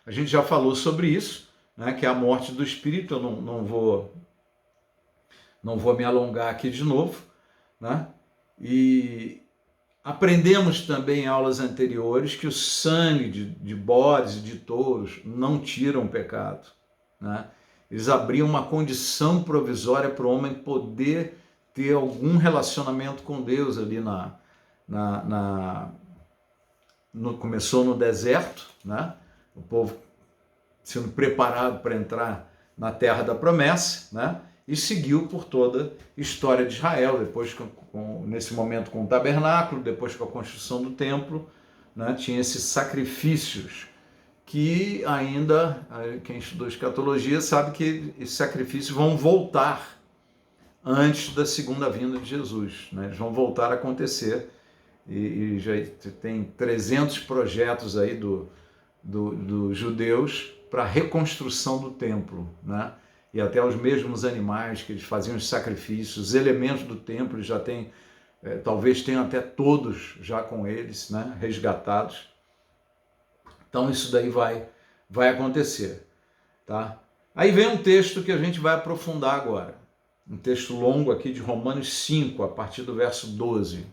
A gente já falou sobre isso, né, que é a morte do espírito. Eu não vou me alongar aqui de novo, né? E aprendemos também em aulas anteriores que o sangue de bodes e de touros não tiram o pecado, né? Eles abriam uma condição provisória para o homem poder ter algum relacionamento com Deus ali começou no deserto, né? O povo sendo preparado para entrar na terra da promessa, né? E seguiu por toda a história de Israel, depois nesse momento com o tabernáculo, depois com a construção do templo, né? Tinha esses sacrifícios que ainda, quem estudou escatologia sabe que esses sacrifícios vão voltar antes da segunda vinda de Jesus, né? Eles vão voltar a acontecer e já tem 300 projetos aí dos judeus para a reconstrução do templo, né? E até os mesmos animais que eles faziam os sacrifícios, os elementos do templo, eles já têm, talvez tenham até todos já com eles, né? Resgatados. Então isso daí vai acontecer, tá? Aí vem um texto que a gente vai aprofundar agora, um texto longo aqui de Romanos 5, a partir do verso 12.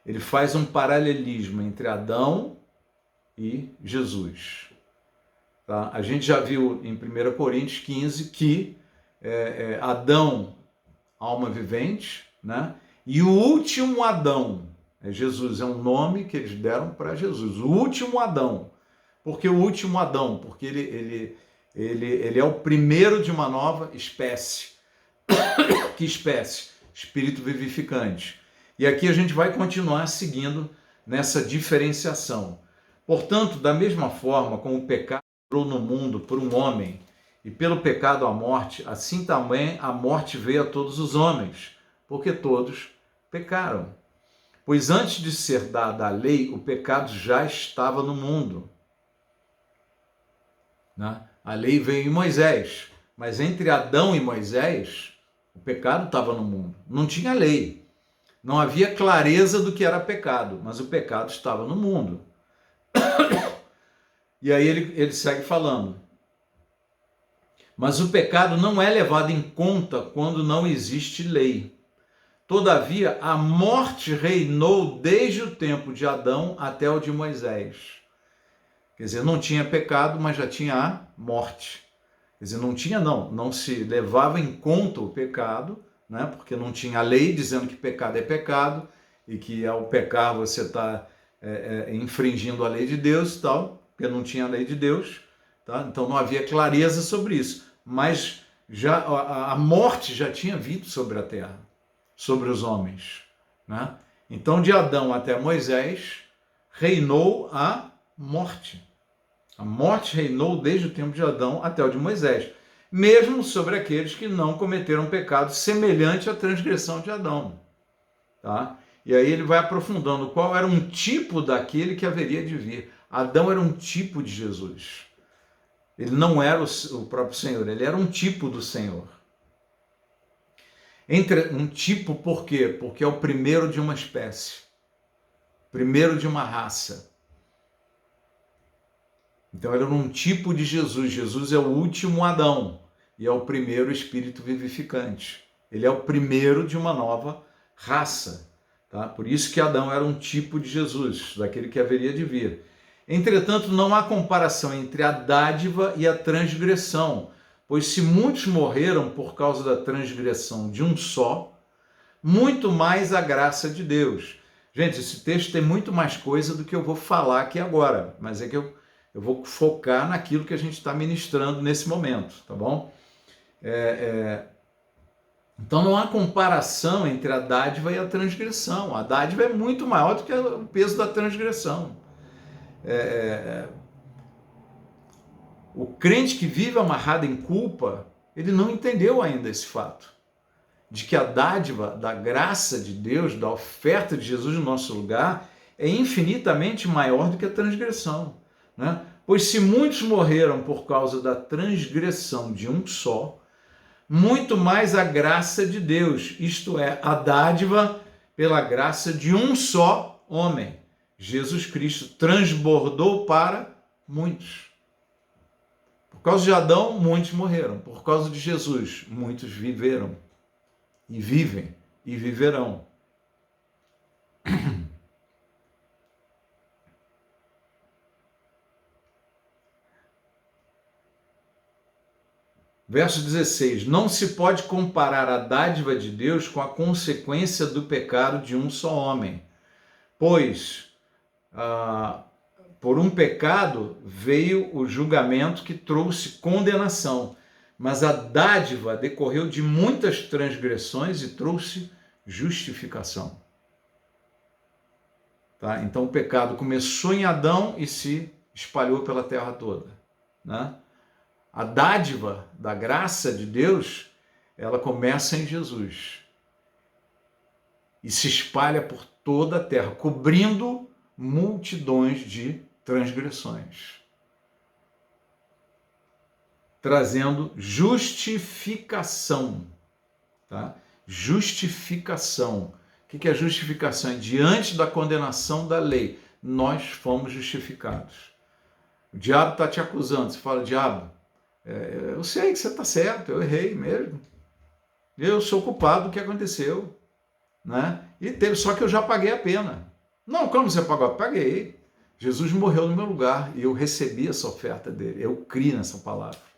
Ele faz um paralelismo entre Adão e Jesus. Tá? A gente já viu em 1 Coríntios 15 que Adão, alma vivente, né? E o último Adão, Jesus, é um nome que eles deram para Jesus, o último Adão. Por que o último Adão? Porque ele é o primeiro de uma nova espécie. Que espécie? Espírito vivificante. E aqui a gente vai continuar seguindo nessa diferenciação. Portanto, da mesma forma como o pecado entrou no mundo por um homem, e pelo pecado a morte, assim também a morte veio a todos os homens, porque todos pecaram. Pois antes de ser dada a lei, o pecado já estava no mundo. Né? A lei veio em Moisés, mas entre Adão e Moisés, o pecado estava no mundo. Não tinha lei. Não havia clareza do que era pecado, mas o pecado estava no mundo. E aí ele segue falando. Mas o pecado não é levado em conta quando não existe lei. Todavia, a morte reinou desde o tempo de Adão até o de Moisés. Quer dizer, não tinha pecado, mas já tinha a morte. Quer dizer, não se levava em conta o pecado, né? Porque não tinha lei dizendo que pecado é pecado e que ao pecar você está infringindo a lei de Deus e tal, porque não tinha a lei de Deus, tá? Então não havia clareza sobre isso, mas já a morte já tinha vindo sobre a terra, sobre os homens, né? Então de Adão até Moisés reinou a morte. A morte reinou desde o tempo de Adão até o de Moisés, mesmo sobre aqueles que não cometeram pecado semelhante à transgressão de Adão. Tá? E aí ele vai aprofundando qual era um tipo daquele que haveria de vir. Adão era um tipo de Jesus. Ele não era o próprio Senhor, ele era um tipo do Senhor. Um tipo por quê? Porque é o primeiro de uma espécie, primeiro de uma raça. Então ele era um tipo de Jesus. Jesus é o último Adão e é o primeiro espírito vivificante. Ele é o primeiro de uma nova raça. Tá? Por isso que Adão era um tipo de Jesus, daquele que haveria de vir. Entretanto, não há comparação entre a dádiva e a transgressão, pois se muitos morreram por causa da transgressão de um só, muito mais a graça de Deus. Gente, esse texto tem muito mais coisa do que eu vou falar aqui agora, mas é que eu vou focar naquilo que a gente está ministrando nesse momento, tá bom? Então não há comparação entre a dádiva e a transgressão. A dádiva é muito maior do que o peso da transgressão. O crente que vive amarrado em culpa, ele não entendeu ainda esse fato, de que a dádiva da graça de Deus, da oferta de Jesus no nosso lugar, é infinitamente maior do que a transgressão, né? Pois se muitos morreram por causa da transgressão de um só, muito mais a graça de Deus, isto é, a dádiva pela graça de um só homem, Jesus Cristo, transbordou para muitos. Por causa de Adão, muitos morreram. Por causa de Jesus, muitos viveram. E vivem e viverão. Verso 16. Não se pode comparar a dádiva de Deus com a consequência do pecado de um só homem. Pois, por um pecado veio o julgamento que trouxe condenação, mas a dádiva decorreu de muitas transgressões e trouxe justificação. Tá? Então o pecado começou em Adão e se espalhou pela terra toda, né? A dádiva da graça de Deus, ela começa em Jesus e se espalha por toda a terra, cobrindo multidões de transgressões. trazendo justificação, tá? Justificação. O que é justificação? É diante da condenação da lei, nós fomos justificados. O diabo está te acusando, você fala, diabo, eu sei que você está certo, eu errei mesmo. Eu sou culpado do que aconteceu, né? Só que eu já paguei a pena. Não, como você pagou? Eu paguei. Jesus morreu no meu lugar e eu recebi essa oferta dele. Eu criei nessa palavra.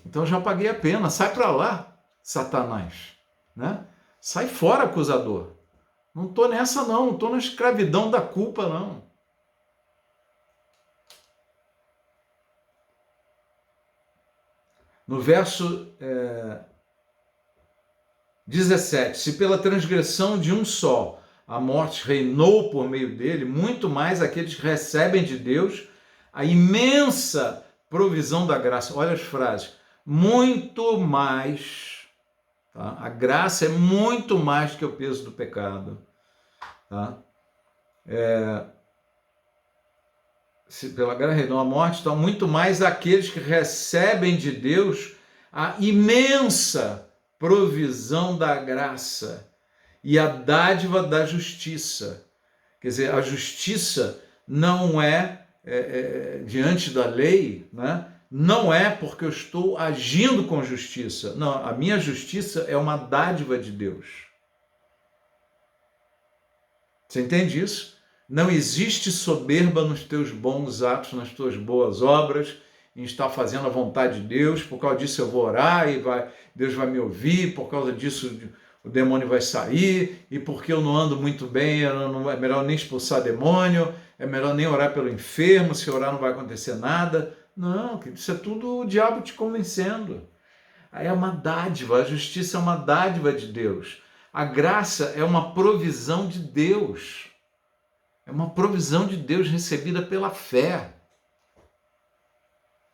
Então eu já paguei a pena. Sai para lá, Satanás, né? Sai fora, acusador. Não estou nessa não, não estou na escravidão da culpa não. No verso 17, se pela transgressão de um só a morte reinou por meio dele, muito mais aqueles que recebem de Deus a imensa provisão da graça. Olha as frases. Muito mais, tá? A graça é muito mais que o peso do pecado. Tá? Se pela graça reinou a morte, então muito mais aqueles que recebem de Deus a imensa provisão da graça e a dádiva da justiça. Quer dizer, a justiça não é diante da lei, né? Não é porque eu estou agindo com justiça. Não, a minha justiça é uma dádiva de Deus. Você entende isso? Não existe soberba nos teus bons atos, nas tuas boas obras, em estar fazendo a vontade de Deus. Por causa disso eu vou orar e Deus vai me ouvir, por causa disso o demônio vai sair, e porque eu não ando muito bem, é melhor nem expulsar demônio, é melhor nem orar pelo enfermo, se orar não vai acontecer nada. Não, isso é tudo o diabo te convencendo. Aí é uma dádiva, a justiça é uma dádiva de Deus. A graça é uma provisão de Deus. É uma provisão de Deus recebida pela fé.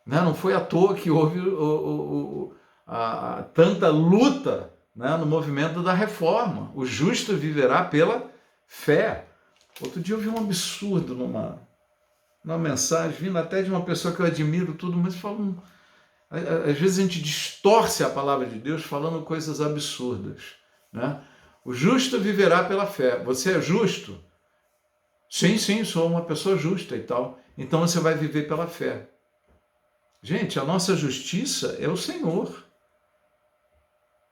Não foi à toa que houve tanta luta, né, no movimento da reforma. O justo viverá pela fé. Outro dia eu vi um absurdo numa mensagem, vindo até de uma pessoa que eu admiro tudo, mas falam, às vezes a gente distorce a palavra de Deus falando coisas absurdas, né? O justo viverá pela fé. Você é justo? Sim, sou uma pessoa justa e tal. Então você vai viver pela fé. Gente, a nossa justiça é o Senhor.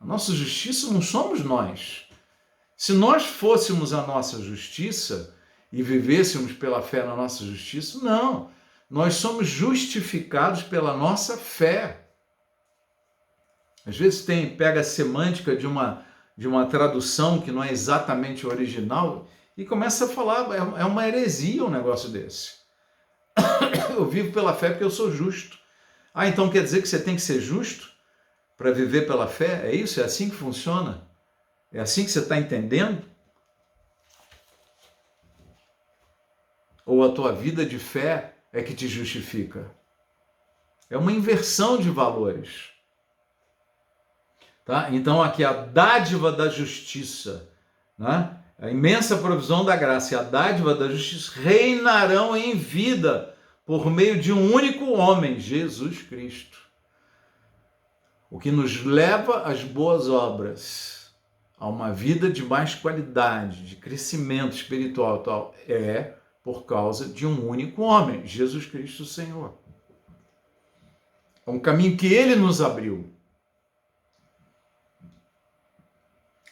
A nossa justiça não somos nós. Se nós fôssemos a nossa justiça e vivêssemos pela fé na nossa justiça, não. Nós somos justificados pela nossa fé. Às vezes pega a semântica de uma tradução que não é exatamente original e começa a falar, é uma heresia um negócio desse. Eu vivo pela fé porque eu sou justo. Ah, então quer dizer que você tem que ser justo para viver pela fé? É isso? É assim que funciona? É assim que você está entendendo? Ou a tua vida de fé é que te justifica? É uma inversão de valores. Tá? Então aqui a dádiva da justiça, né? A imensa provisão da graça e a dádiva da justiça reinarão em vida por meio de um único homem, Jesus Cristo. O que nos leva às boas obras, a uma vida de mais qualidade, de crescimento espiritual e tal, é por causa de um único homem, Jesus Cristo Senhor. É um caminho que Ele nos abriu.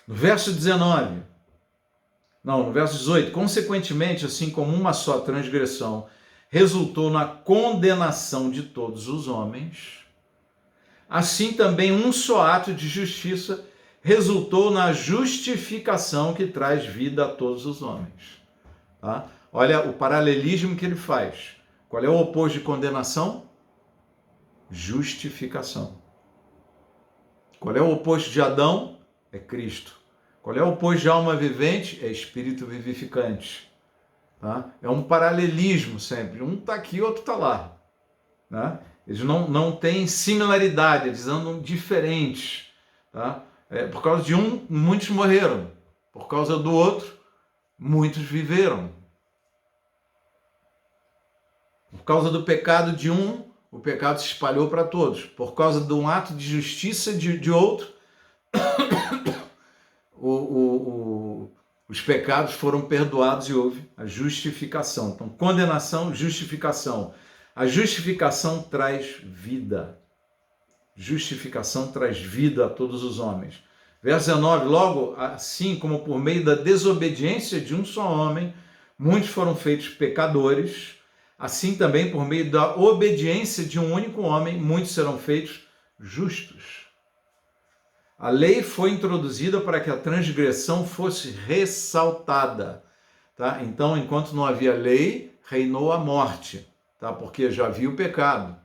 No verso 18, consequentemente, assim como uma só transgressão resultou na condenação de todos os homens, assim também um só ato de justiça resultou na justificação que traz vida a todos os homens. Tá? Olha o paralelismo que ele faz. Qual é o oposto de condenação? Justificação. Qual é o oposto de Adão? É Cristo. Qual é o oposto de alma vivente? É espírito vivificante. Tá? É um paralelismo sempre. Um está aqui, outro está lá. Tá? Eles não têm similaridade, eles andam diferentes. Tá? Por causa de um, muitos morreram. Por causa do outro, muitos viveram. Por causa do pecado de um, o pecado se espalhou para todos. Por causa de um ato de justiça de outro, os pecados foram perdoados e houve a justificação. Então, condenação, justificação. A justificação traz vida. Justificação traz vida a todos os homens. Verso 19, logo assim como por meio da desobediência de um só homem, muitos foram feitos pecadores, assim também por meio da obediência de um único homem, muitos serão feitos justos. A lei foi introduzida para que a transgressão fosse ressaltada. Tá? Então, enquanto não havia lei, reinou a morte, tá? Porque já havia o pecado.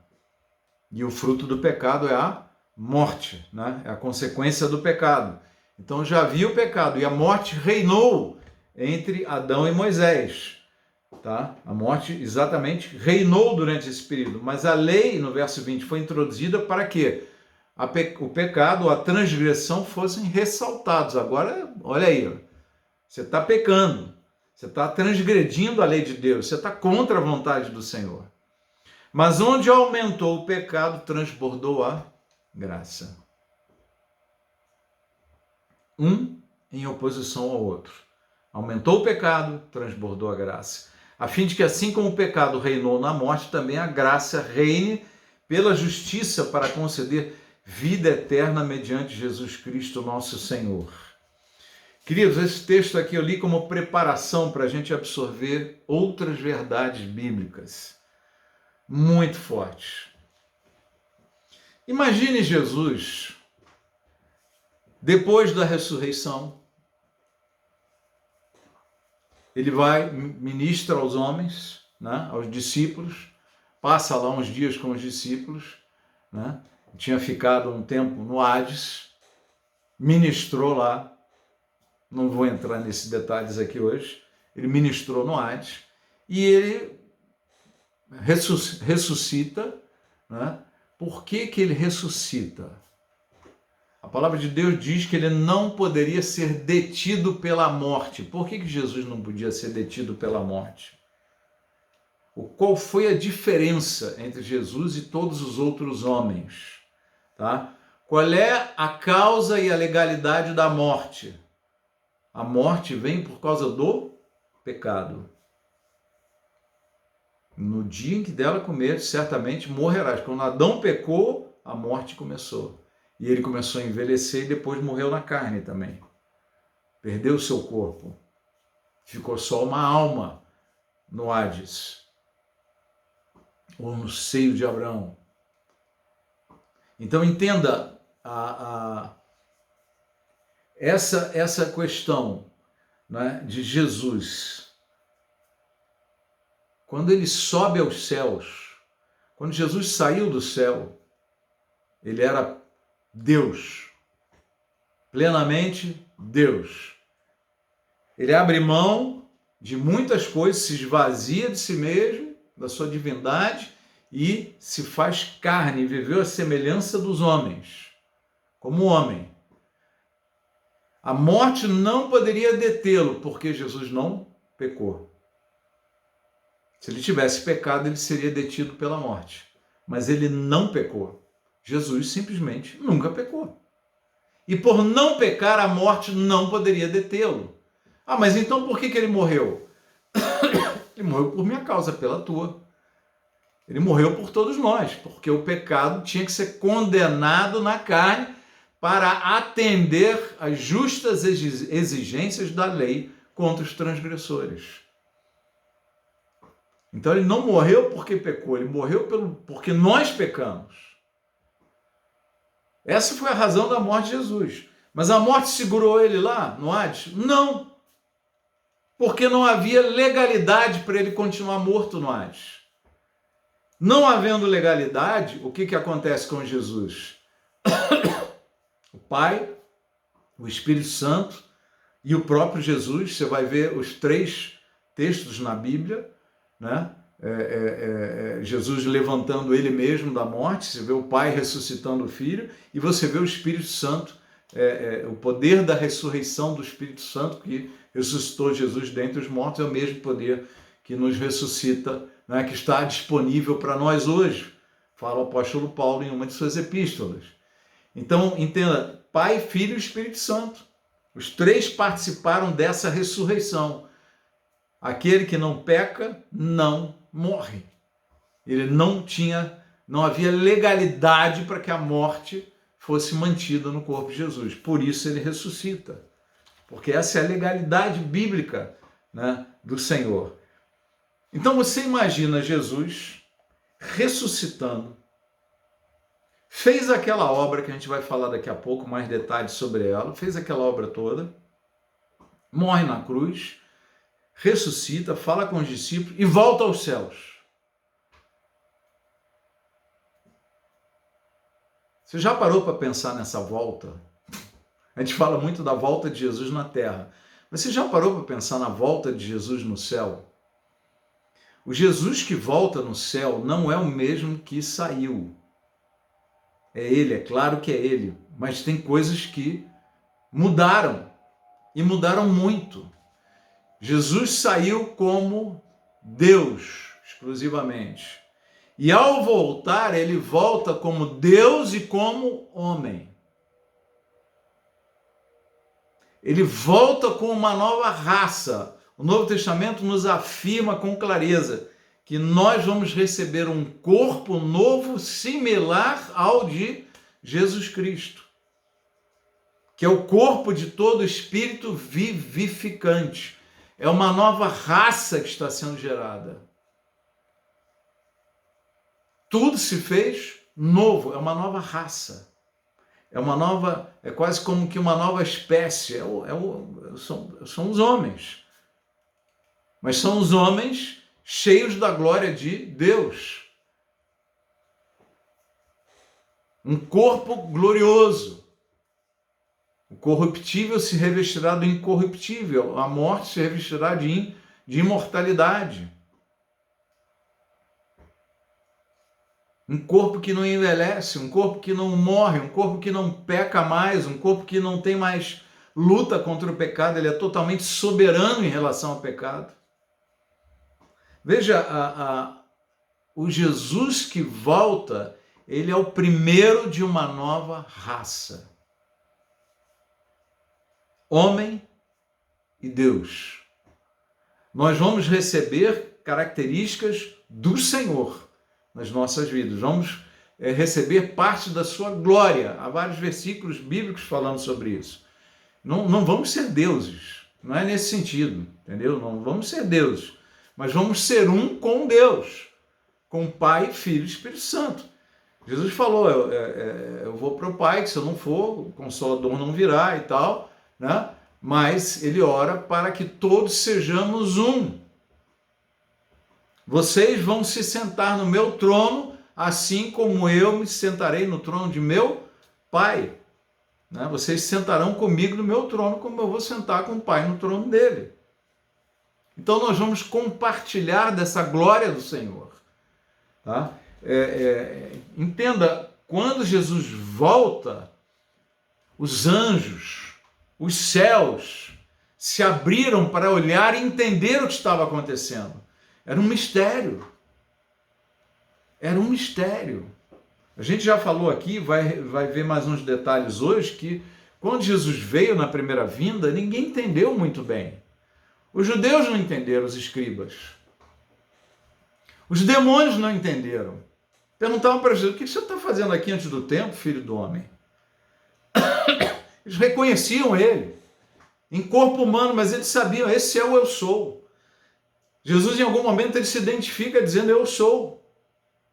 E o fruto do pecado é a morte, né? É a consequência do pecado. Então já havia o pecado e a morte reinou entre Adão e Moisés. Tá? A morte exatamente reinou durante esse período. Mas a lei, no verso 20, foi introduzida para que o pecado, a transgressão fossem ressaltados. Agora, olha aí, você está pecando, você está transgredindo a lei de Deus, você está contra a vontade do Senhor. Mas onde aumentou o pecado, transbordou a graça. Um em oposição ao outro. Aumentou o pecado, transbordou a graça. A fim de que assim como o pecado reinou na morte, também a graça reine pela justiça para conceder vida eterna mediante Jesus Cristo, nosso Senhor. Queridos, esse texto aqui eu li como preparação para a gente absorver outras verdades bíblicas muito fortes. Imagine Jesus, depois da ressurreição, ele vai, ministra aos homens, né, aos discípulos, passa lá uns dias com os discípulos, né, tinha ficado um tempo no Hades, ministrou lá, não vou entrar nesses detalhes aqui hoje, ele ministrou no Hades, e ele ressuscita, né? Por que ele ressuscita? A palavra de Deus diz que ele não poderia ser detido pela morte. Por que Jesus não podia ser detido pela morte? Qual foi a diferença entre Jesus e todos os outros homens? Tá? Qual é a causa e a legalidade da morte? A morte vem por causa do pecado. No dia em que dela comer, certamente morrerás. Quando Adão pecou, a morte começou. E ele começou a envelhecer e depois morreu na carne também. Perdeu o seu corpo. Ficou só uma alma no Hades. Ou no seio de Abraão. Então entenda essa questão, né, de Jesus. Quando ele sobe aos céus, quando Jesus saiu do céu, ele era Deus, plenamente Deus. Ele abre mão de muitas coisas, se esvazia de si mesmo, da sua divindade, e se faz carne, viveu a semelhança dos homens, como homem. A morte não poderia detê-lo, porque Jesus não pecou. Se ele tivesse pecado, ele seria detido pela morte. Mas ele não pecou. Jesus simplesmente nunca pecou. E por não pecar, a morte não poderia detê-lo. Ah, mas então por que ele morreu? Ele morreu por minha causa, pela tua. Ele morreu por todos nós, porque o pecado tinha que ser condenado na carne para atender às justas exigências da lei contra os transgressores. Então ele não morreu porque pecou, ele morreu porque nós pecamos. Essa foi a razão da morte de Jesus. Mas a morte segurou ele lá no Hades? Não. Porque não havia legalidade para ele continuar morto no Hades. Não havendo legalidade, o que acontece com Jesus? O Pai, o Espírito Santo e o próprio Jesus, você vai ver os 3 textos na Bíblia, né? Jesus levantando ele mesmo da morte, você vê o Pai ressuscitando o Filho, e você vê o Espírito Santo, o poder da ressurreição do Espírito Santo que ressuscitou Jesus dentre os mortos, é o mesmo poder que nos ressuscita, né, que está disponível para nós hoje, fala o apóstolo Paulo em uma de suas epístolas. Então, entenda, Pai, Filho e Espírito Santo. Os três participaram dessa ressurreição. Aquele que não peca não morre. Ele não havia legalidade para que a morte fosse mantida no corpo de Jesus. Por isso ele ressuscita. Porque essa é a legalidade bíblica, né, do Senhor. Então você imagina Jesus ressuscitando, fez aquela obra que a gente vai falar daqui a pouco, mais detalhes sobre ela, fez aquela obra toda, morre na cruz, ressuscita, fala com os discípulos e volta aos céus. Você já parou para pensar nessa volta? A gente fala muito da volta de Jesus na terra. Mas você já parou para pensar na volta de Jesus no céu? O Jesus que volta no céu não é o mesmo que saiu. É ele, é claro que é ele. Mas tem coisas que mudaram. E mudaram muito. Jesus saiu como Deus, exclusivamente. E ao voltar, ele volta como Deus e como homem. Ele volta com uma nova raça. O Novo Testamento nos afirma com clareza que nós vamos receber um corpo novo similar ao de Jesus Cristo, que é o corpo de todo espírito vivificante. É uma nova raça que está sendo gerada. Tudo se fez novo, é uma nova raça. É quase como que uma nova espécie. São os homens. Mas são os homens cheios da glória de Deus. Um corpo glorioso. O corruptível se revestirá do incorruptível. A morte se revestirá de imortalidade. Um corpo que não envelhece, um corpo que não morre, um corpo que não peca mais, um corpo que não tem mais luta contra o pecado, ele é totalmente soberano em relação ao pecado. Veja, o Jesus que volta, ele é o primeiro de uma nova raça. Homem e Deus. Nós vamos receber características do Senhor nas nossas vidas. Vamos receber parte da sua glória. Há vários versículos bíblicos falando sobre isso. Não vamos ser deuses. Não é nesse sentido, entendeu? Não vamos ser deuses. Mas vamos ser um com Deus. Com Pai, Filho e Espírito Santo. Jesus falou, eu vou para o Pai, que se eu não for, o Consolador não virá e tal, né? Mas ele ora para que todos sejamos um. Vocês vão se sentar no meu trono, assim como eu me sentarei no trono de meu Pai. Né? Vocês sentarão comigo no meu trono, como eu vou sentar com o Pai no trono dele. Então nós vamos compartilhar dessa glória do Senhor. Tá? Entenda, quando Jesus volta, os anjos, os céus se abriram para olhar e entender o que estava acontecendo. Era um mistério. Era um mistério. A gente já falou aqui, vai ver mais uns detalhes hoje, que quando Jesus veio na primeira vinda, ninguém entendeu muito bem. Os judeus não entenderam, os escribas. Os demônios não entenderam. Perguntavam para Jesus, o que você está fazendo aqui antes do tempo, filho do homem? Eles reconheciam ele, em corpo humano, mas eles sabiam, esse é o eu sou. Jesus, em algum momento, ele se identifica dizendo, eu sou.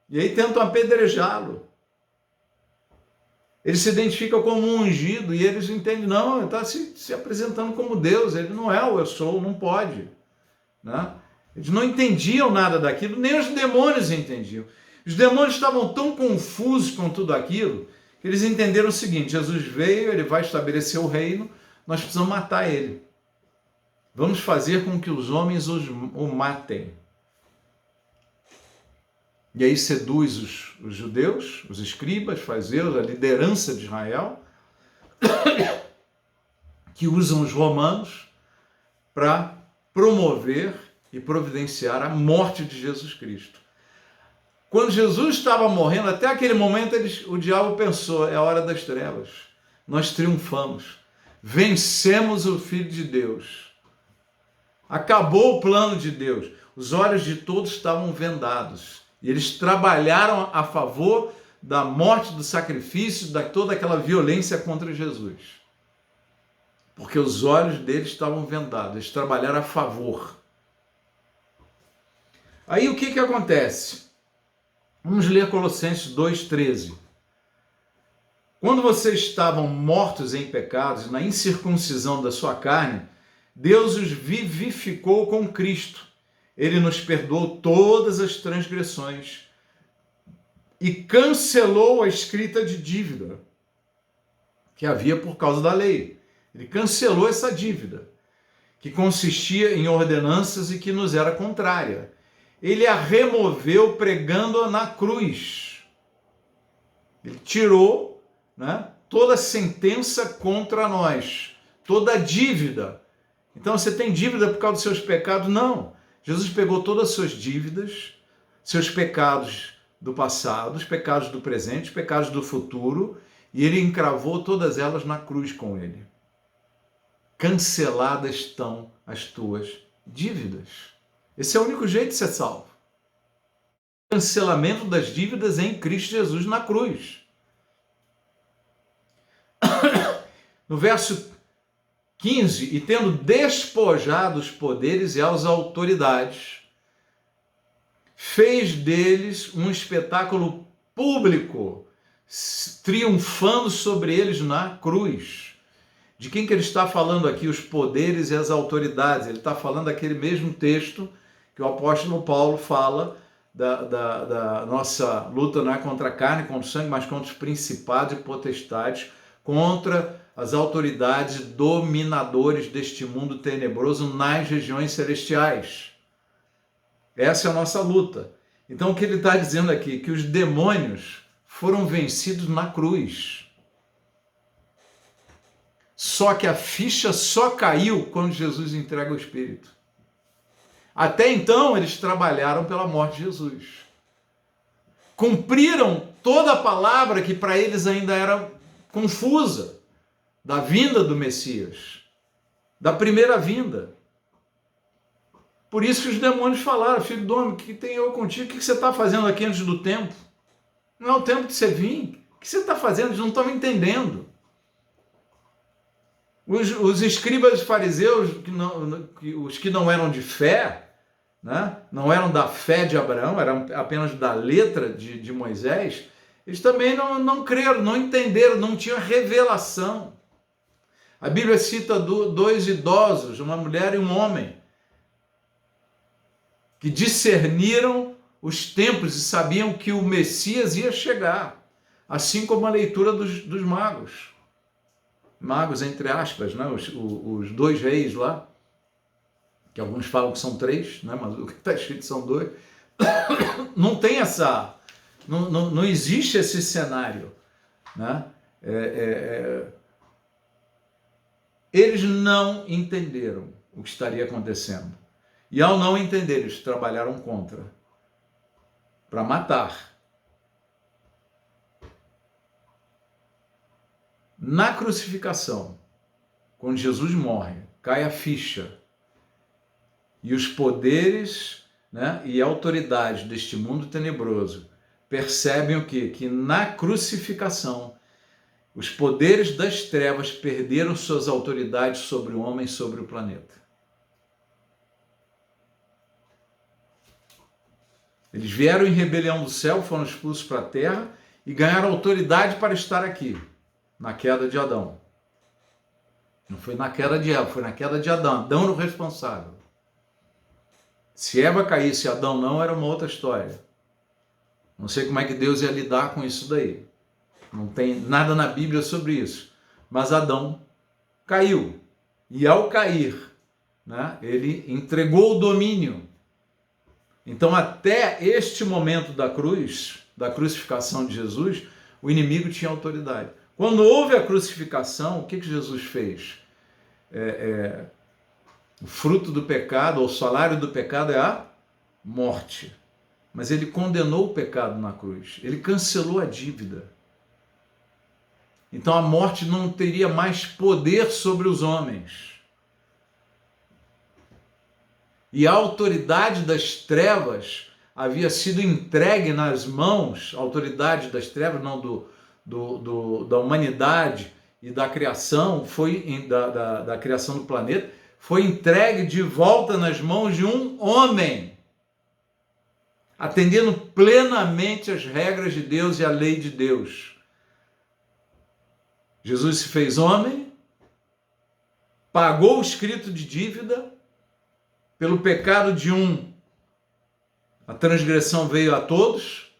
E aí tentam apedrejá-lo. Ele se identifica como um ungido e eles entendem, não, ele está se apresentando como Deus, ele não é o eu sou, não pode. Né? Eles não entendiam nada daquilo, nem os demônios entendiam. Os demônios estavam tão confusos com tudo aquilo, que eles entenderam o seguinte, Jesus veio, ele vai estabelecer o reino, nós precisamos matar ele. Vamos fazer com que os homens o matem. E aí seduz os judeus, os escribas, fariseus, a liderança de Israel, que usam os romanos para promover e providenciar a morte de Jesus Cristo. Quando Jesus estava morrendo, até aquele momento o diabo pensou, é a hora das trevas. Nós triunfamos, vencemos o Filho de Deus. Acabou o plano de Deus. Os olhos de todos estavam vendados. E eles trabalharam a favor da morte, do sacrifício, de toda aquela violência contra Jesus. Porque os olhos deles estavam vendados. Eles trabalharam a favor. Aí o que acontece? Vamos ler Colossenses 2,13. Quando vocês estavam mortos em pecados, na incircuncisão da sua carne, Deus os vivificou com Cristo. Ele nos perdoou todas as transgressões e cancelou a escrita de dívida que havia por causa da lei. Ele cancelou essa dívida, que consistia em ordenanças e que nos era contrária. Ele a removeu pregando-a na cruz. Ele tirou, né, toda a sentença contra nós, toda a dívida. Então você tem dívida por causa dos seus pecados? Não. Jesus pegou todas as suas dívidas, seus pecados do passado, os pecados do presente, os pecados do futuro, e ele encravou todas elas na cruz com ele. Canceladas estão as tuas dívidas. Esse é o único jeito de ser salvo. Cancelamento das dívidas em Cristo Jesus na cruz. No verso 15, e tendo despojado os poderes e as autoridades, fez deles um espetáculo público, triunfando sobre eles na cruz. De quem que ele está falando aqui, os poderes e as autoridades? Ele está falando daquele mesmo texto que o apóstolo Paulo fala da nossa luta não é contra a carne, contra o sangue, mas contra os principados e potestades, contra as autoridades dominadores deste mundo tenebroso nas regiões celestiais. Essa é a nossa luta. Então o que ele está dizendo aqui? Que os demônios foram vencidos na cruz. Só que a ficha só caiu quando Jesus entrega o Espírito. Até então eles trabalharam pela morte de Jesus. Cumpriram toda a palavra que para eles ainda era confusa, da vinda do Messias, da primeira vinda. Por isso que os demônios falaram, filho do homem, o que tem eu contigo? O que você está fazendo aqui antes do tempo? Não é o tempo de você vir. O que você está fazendo? Eles não estão entendendo. Os escribas e fariseus, os que não eram de fé, né? Não eram da fé de Abraão, eram apenas da letra de Moisés, eles também não creram, não entenderam, não tinham revelação. A Bíblia cita dois idosos, uma mulher e um homem, que discerniram os tempos e sabiam que o Messias ia chegar, assim como a leitura dos magos. Magos, entre aspas, né? Os dois reis lá, que alguns falam que são três, né? Mas o que está escrito são dois. Não tem essa... Não existe esse cenário, né? Eles não entenderam o que estaria acontecendo. E ao não entender, eles trabalharam contra, para matar. Na crucificação, quando Jesus morre, cai a ficha, e os poderes, né, e autoridades deste mundo tenebroso percebem o quê? Que na crucificação, os poderes das trevas perderam suas autoridades sobre o homem, sobre o planeta. Eles vieram em rebelião do céu, foram expulsos para a terra e ganharam autoridade para estar aqui, na queda de Adão. Não foi na queda de Eva, foi na queda de Adão. Adão era o responsável. Se Eva caísse e Adão não, era uma outra história. Não sei como é que Deus ia lidar com isso daí. Não tem nada na Bíblia sobre isso. Mas Adão caiu. E ao cair, né, ele entregou o domínio. Então, até este momento da cruz, da crucificação de Jesus, o inimigo tinha autoridade. Quando houve a crucificação, o que Jesus fez? O fruto do pecado, ou o salário do pecado é a morte. mas ele condenou o pecado na cruz. Ele cancelou a dívida. Então a morte não teria mais poder sobre os homens. E a autoridade das trevas havia sido entregue nas mãos, a autoridade das trevas, não da humanidade e da criação, da criação do planeta, foi entregue de volta nas mãos de um homem, atendendo plenamente as regras de Deus e a lei de Deus. Jesus se fez homem, pagou o escrito de dívida, pelo pecado de um, a transgressão veio a todos,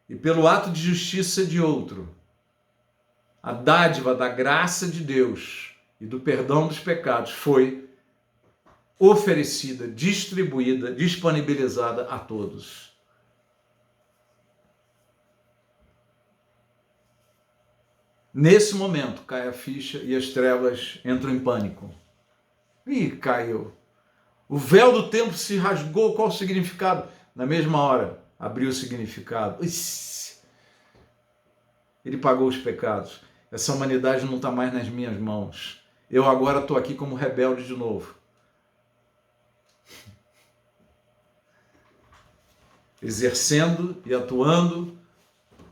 e pelo ato de justiça de outro, a dádiva da graça de Deus e do perdão dos pecados foi oferecida, distribuída, disponibilizada a todos. Nesse momento cai a ficha e as trevas entram em pânico. Ih, caiu. O véu do templo se rasgou. Qual o significado? Na mesma hora, abriu o significado. Ele pagou os pecados. Essa humanidade não está mais nas minhas mãos. Eu agora estou aqui como rebelde de novo. Exercendo e atuando,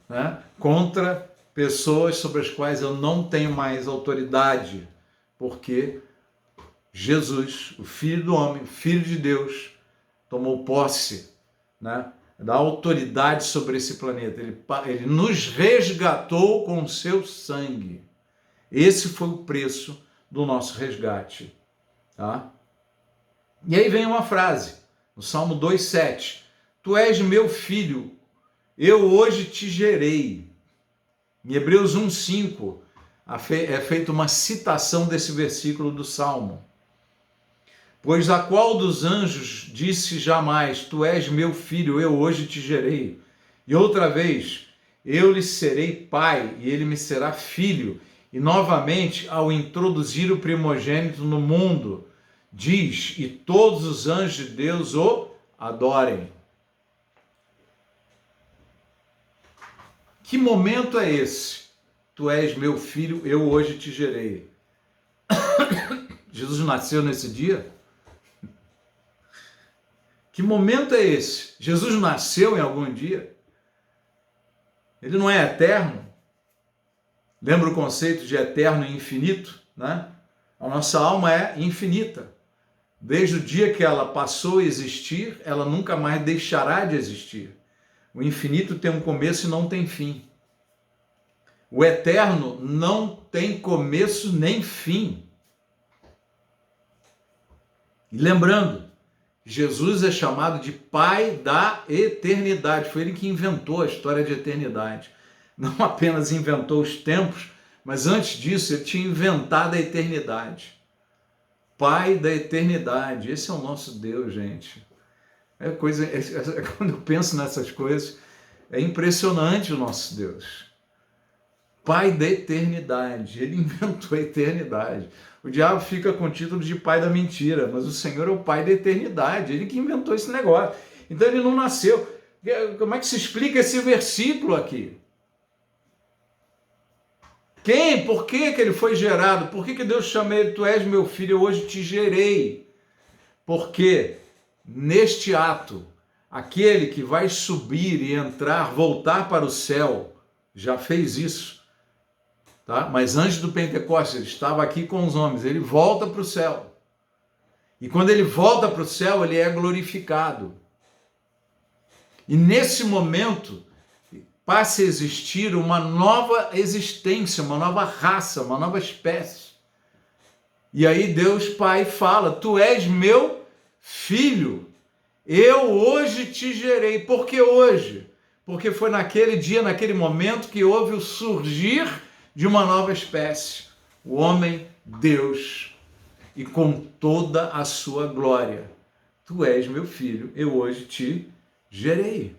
né, contra pessoas sobre as quais eu não tenho mais autoridade, porque Jesus, o Filho do Homem, o Filho de Deus, tomou posse, né, da autoridade sobre esse planeta. Ele nos resgatou com o seu sangue. Esse foi o preço do nosso resgate. Tá? E aí vem uma frase, no Salmo 2,7. Tu és meu filho, eu hoje te gerei. Em Hebreus 1,5 é feita uma citação desse versículo do Salmo. Pois a qual dos anjos disse jamais, tu és meu filho, eu hoje te gerei. E outra vez, eu lhe serei pai e ele me será filho. E novamente, ao introduzir o primogênito no mundo, diz, e todos os anjos de Deus o adorem. Que momento é esse? Tu és meu filho, eu hoje te gerei. Jesus nasceu nesse dia? Que momento é esse? Jesus nasceu em algum dia? Ele não é eterno? Lembra o conceito de eterno e infinito, né? A nossa alma é infinita. Desde o dia que ela passou a existir, ela nunca mais deixará de existir. O infinito tem um começo e não tem fim. O eterno não tem começo nem fim. E lembrando, Jesus é chamado de Pai da eternidade. Foi ele que inventou a história de eternidade. Não apenas inventou os tempos, mas antes disso ele tinha inventado a eternidade. Pai da eternidade. Esse é o nosso Deus, gente. Quando eu penso nessas coisas, é impressionante o nosso Deus. Pai da eternidade. Ele inventou a eternidade. O diabo fica com o título de pai da mentira, mas o Senhor é o pai da eternidade. Ele que inventou esse negócio. Então ele não nasceu. Como é que se explica esse versículo aqui? Quem? Por que ele foi gerado? Por que Deus chama ele, tu és meu filho, eu hoje te gerei? Porque neste ato, aquele que vai subir e entrar, voltar para o céu, já fez isso. Tá? Mas antes do Pentecostes, ele estava aqui com os homens, ele volta para o céu. E quando ele volta para o céu, ele é glorificado. E nesse momento, passa a existir uma nova existência, uma nova raça, uma nova espécie. E aí Deus Pai fala, tu és meu filho, eu hoje te gerei. Por que hoje? Porque foi naquele dia, naquele momento que houve o surgir de uma nova espécie, o homem Deus, e com toda a sua glória. Tu és meu filho, eu hoje te gerei.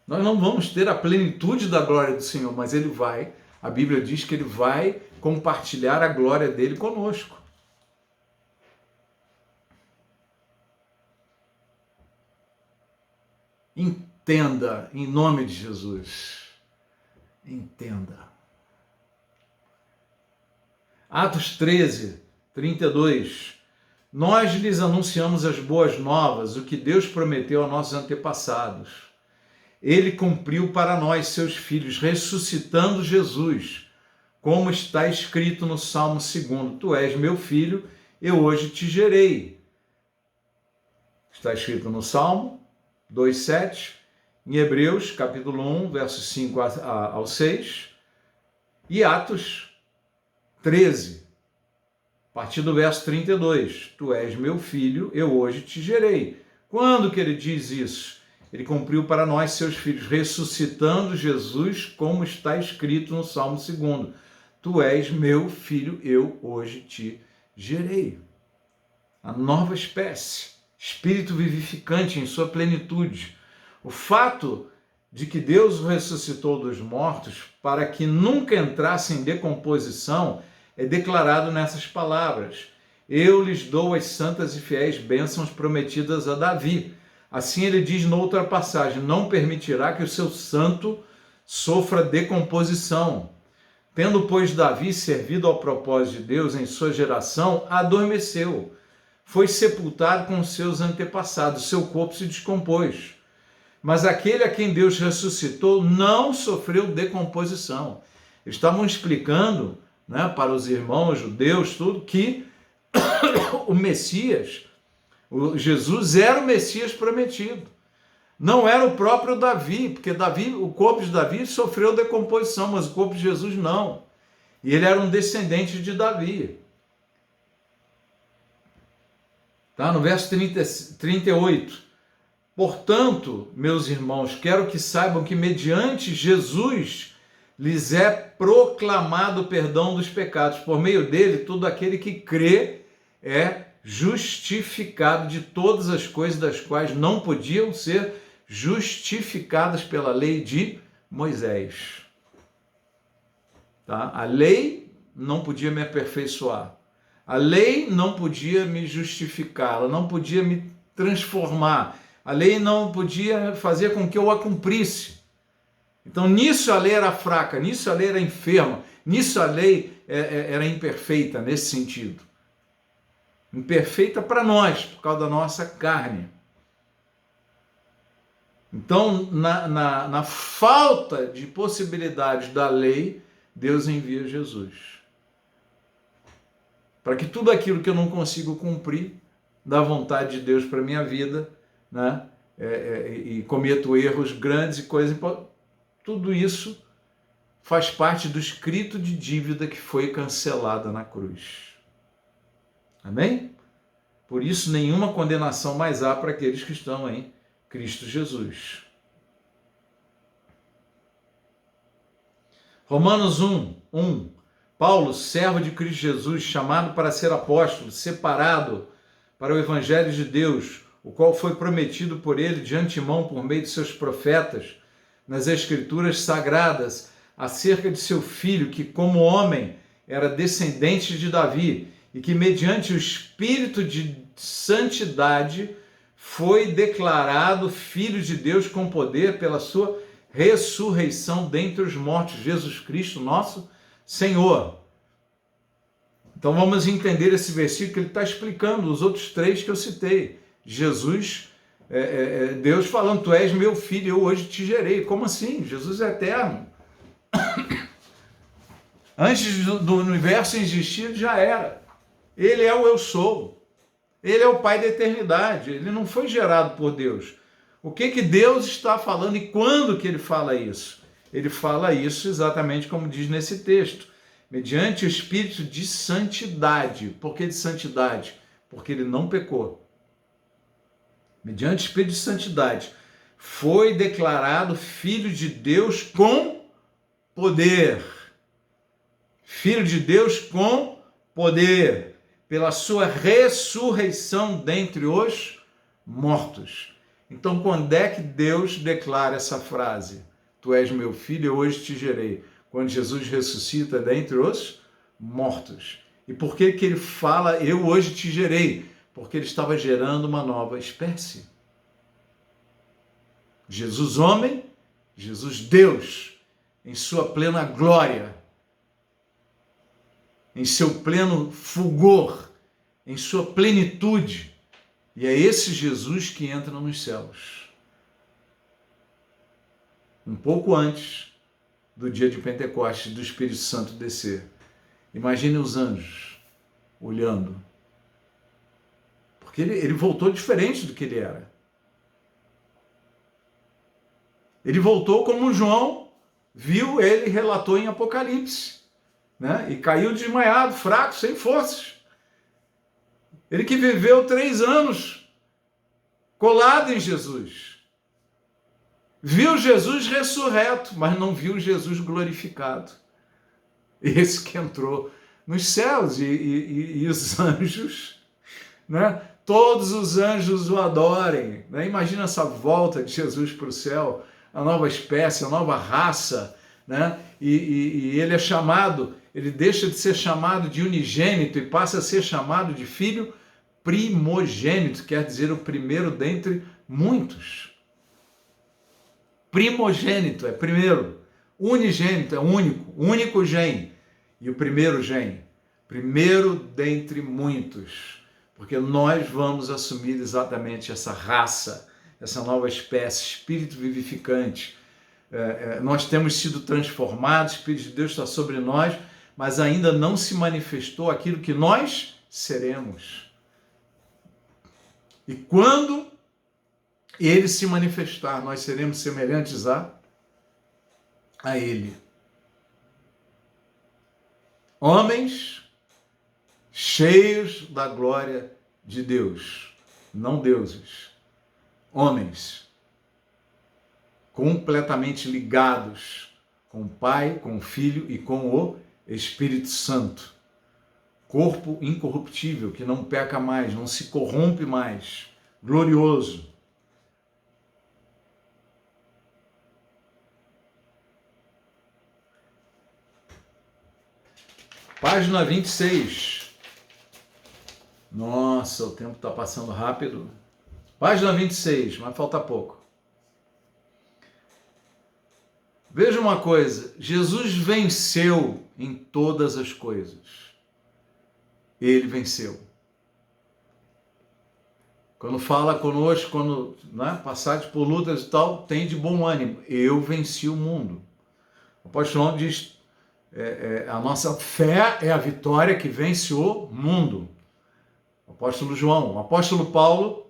Nós não vamos ter a plenitude da glória do Senhor, mas ele vai, a Bíblia diz que ele vai compartilhar a glória dele conosco. Entenda, em nome de Jesus. Entenda. Atos 13, 32. Nós lhes anunciamos as boas novas, o que Deus prometeu a nossos antepassados. Ele cumpriu para nós, seus filhos, ressuscitando Jesus, como está escrito no Salmo 2, tu és meu filho, eu hoje te gerei. Está escrito no Salmo 2,7, em Hebreus, capítulo 1, versos 5 ao 6, e Atos 13, a partir do verso 32, tu és meu filho, eu hoje te gerei. Quando que ele diz isso? Ele cumpriu para nós, seus filhos, ressuscitando Jesus, como está escrito no Salmo 2, tu és meu filho, eu hoje te gerei. A nova espécie, espírito vivificante em sua plenitude. O fato de que Deus o ressuscitou dos mortos para que nunca entrasse em decomposição é declarado nessas palavras. Eu lhes dou as santas e fiéis bênçãos prometidas a Davi. Assim ele diz noutra passagem, não permitirá que o seu santo sofra decomposição. Tendo, pois, Davi servido ao propósito de Deus em sua geração, adormeceu. Foi sepultado com seus antepassados, seu corpo se descompôs. Mas aquele a quem Deus ressuscitou não sofreu decomposição. Eles estavam explicando, né, para os irmãos judeus, tudo, que o Messias, o Jesus era o Messias prometido. Não era o próprio Davi, porque Davi, o corpo de Davi sofreu decomposição, mas o corpo de Jesus não. E ele era um descendente de Davi. Tá? No verso 38. Portanto, meus irmãos, quero que saibam que mediante Jesus lhes é proclamado o perdão dos pecados. Por meio dele, todo aquele que crê é justificado de todas as coisas das quais não podiam ser justificadas pela lei de Moisés. Tá? A lei não podia me aperfeiçoar. A lei não podia me justificar, ela não podia me transformar. A lei não podia fazer com que eu a cumprisse. Então, nisso a lei era fraca, nisso a lei era enferma, nisso a lei era imperfeita, nesse sentido. Imperfeita para nós, por causa da nossa carne. Então, na falta de possibilidades da lei, Deus envia Jesus. Para que tudo aquilo que eu não consigo cumprir, da vontade de Deus para a minha vida, né, e cometo erros grandes e coisas, tudo isso faz parte do escrito de dívida que foi cancelada na cruz. Amém? Por isso, nenhuma condenação mais há para aqueles que estão em Cristo Jesus. Romanos 1. Paulo, servo de Cristo Jesus, chamado para ser apóstolo, separado para o Evangelho de Deus, o qual foi prometido por ele de antemão por meio de seus profetas, nas Escrituras sagradas, acerca de seu filho, que como homem era descendente de Davi, e que mediante o Espírito de santidade foi declarado Filho de Deus com poder pela sua ressurreição dentre os mortos, Jesus Cristo, nosso Senhor. Então vamos entender esse versículo que ele está explicando os outros três que eu citei. Jesus, Deus falando, tu és meu filho, eu hoje te gerei. Como assim? Jesus é eterno. Antes do universo existir, ele já era. Ele é o eu sou. Ele é o Pai da eternidade. Ele não foi gerado por Deus. O que Deus está falando e quando que ele fala isso? Ele fala isso exatamente como diz nesse texto. Mediante o Espírito de santidade. Por que de santidade? Porque ele não pecou. Mediante o Espírito de santidade, foi declarado Filho de Deus com poder. Filho de Deus com poder, pela sua ressurreição dentre os mortos. Então, quando é que Deus declara essa frase? Tu és meu filho, eu hoje te gerei. Quando Jesus ressuscita dentre os mortos. E por que ele fala, eu hoje te gerei? Porque ele estava gerando uma nova espécie. Jesus homem, Jesus Deus, em sua plena glória, em seu pleno fulgor, em sua plenitude. E é esse Jesus que entra nos céus. Um pouco antes do dia de Pentecostes, do Espírito Santo descer. Imagine os anjos olhando. Porque ele voltou diferente do que ele era. Ele voltou como João viu, ele relatou em Apocalipse, né? E caiu desmaiado, fraco, sem forças. Ele que viveu 3 anos colado em Jesus. Viu Jesus ressurreto, mas não viu Jesus glorificado. Esse que entrou nos céus e os anjos, né? Todos os anjos o adorem. Né? Imagina essa volta de Jesus para o céu, a nova espécie, a nova raça, né? E ele é chamado, ele deixa de ser chamado de unigênito e passa a ser chamado de filho primogênito, quer dizer, o primeiro dentre muitos. Primogênito é primeiro, unigênito é único, único gene, e o primeiro gene, primeiro dentre muitos, porque nós vamos assumir exatamente essa raça, essa nova espécie, espírito vivificante. Nós temos sido transformados, o Espírito de Deus está sobre nós, mas ainda não se manifestou aquilo que nós seremos. E quando ele se manifestar, nós seremos semelhantes a ele. Homens cheios da glória de Deus, não deuses. Homens completamente ligados com o Pai, com o Filho e com o Espírito Santo. Corpo incorruptível, que não peca mais, não se corrompe mais, glorioso. Página 26. Nossa, o tempo está passando rápido. Página 26, mas falta pouco. Veja uma coisa, Jesus venceu em todas as coisas. Ele venceu. Quando fala conosco, quando passares por lutas e tal, tem de bom ânimo. Eu venci o mundo. O apóstolo João diz, a nossa fé é a vitória que vence o mundo. O apóstolo João, o apóstolo Paulo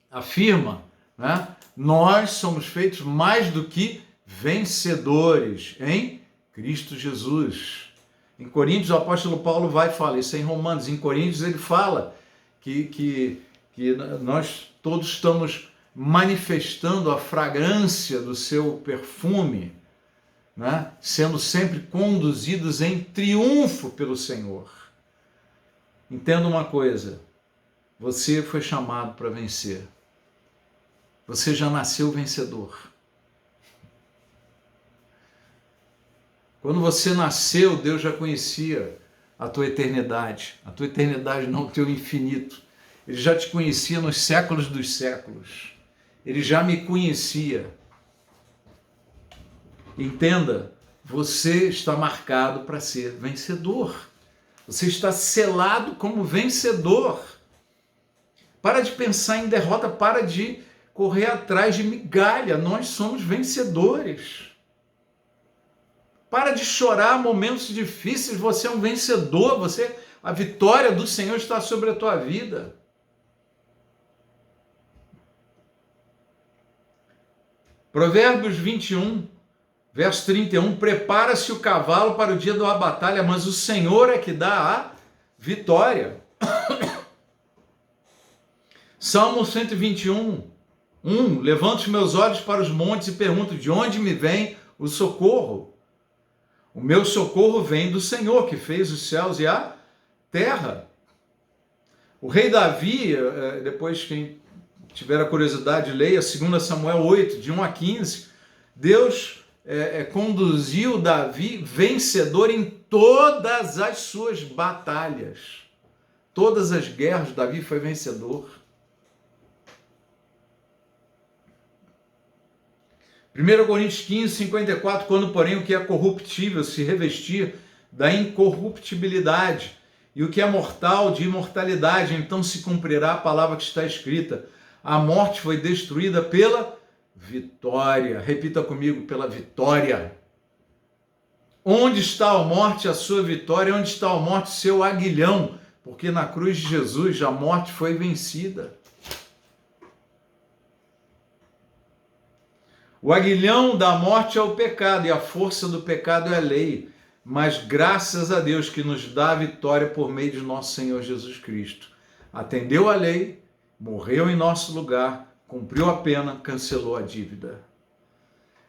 afirma, né? Nós somos feitos mais do que vencedores em Cristo Jesus. Em Coríntios, o apóstolo Paulo vai falar isso em Romanos. Em Coríntios, ele fala que nós todos estamos manifestando a fragrância do seu perfume, né? Sendo sempre conduzidos em triunfo pelo Senhor. Entenda uma coisa, você foi chamado para vencer. Você já nasceu vencedor. Quando você nasceu, Deus já conhecia a tua eternidade não o teu infinito. Ele já te conhecia nos séculos dos séculos. Ele já me conhecia. Entenda, você está marcado para ser vencedor. Você está selado como vencedor. Para de pensar em derrota, para de correr atrás de migalha. Nós somos vencedores. Para de chorar momentos difíceis, você é um vencedor, a vitória do Senhor está sobre a tua vida. Provérbios 21, verso 31, prepara-se o cavalo para o dia da batalha, mas o Senhor é que dá a vitória. Salmo 121, 1, levanto os meus olhos para os montes e pergunto, de onde me vem o socorro? O meu socorro vem do Senhor, que fez os céus e a terra. O rei Davi, depois quem tiver a curiosidade, leia 2 Samuel 8, de 1 a 15, Deus conduziu Davi vencedor em todas as suas batalhas. Todas as guerras, Davi foi vencedor. 1 Coríntios 15, 54, quando, porém, o que é corruptível se revestir da incorruptibilidade, e o que é mortal de imortalidade, então se cumprirá a palavra que está escrita: a morte foi destruída pela vitória. Repita comigo: pela vitória. Onde está a morte, a sua vitória? Onde está a morte, seu aguilhão? Porque na cruz de Jesus a morte foi vencida. O aguilhão da morte é o pecado, e a força do pecado é a lei. Mas graças a Deus que nos dá a vitória por meio de nosso Senhor Jesus Cristo. Atendeu a lei, morreu em nosso lugar, cumpriu a pena, cancelou a dívida.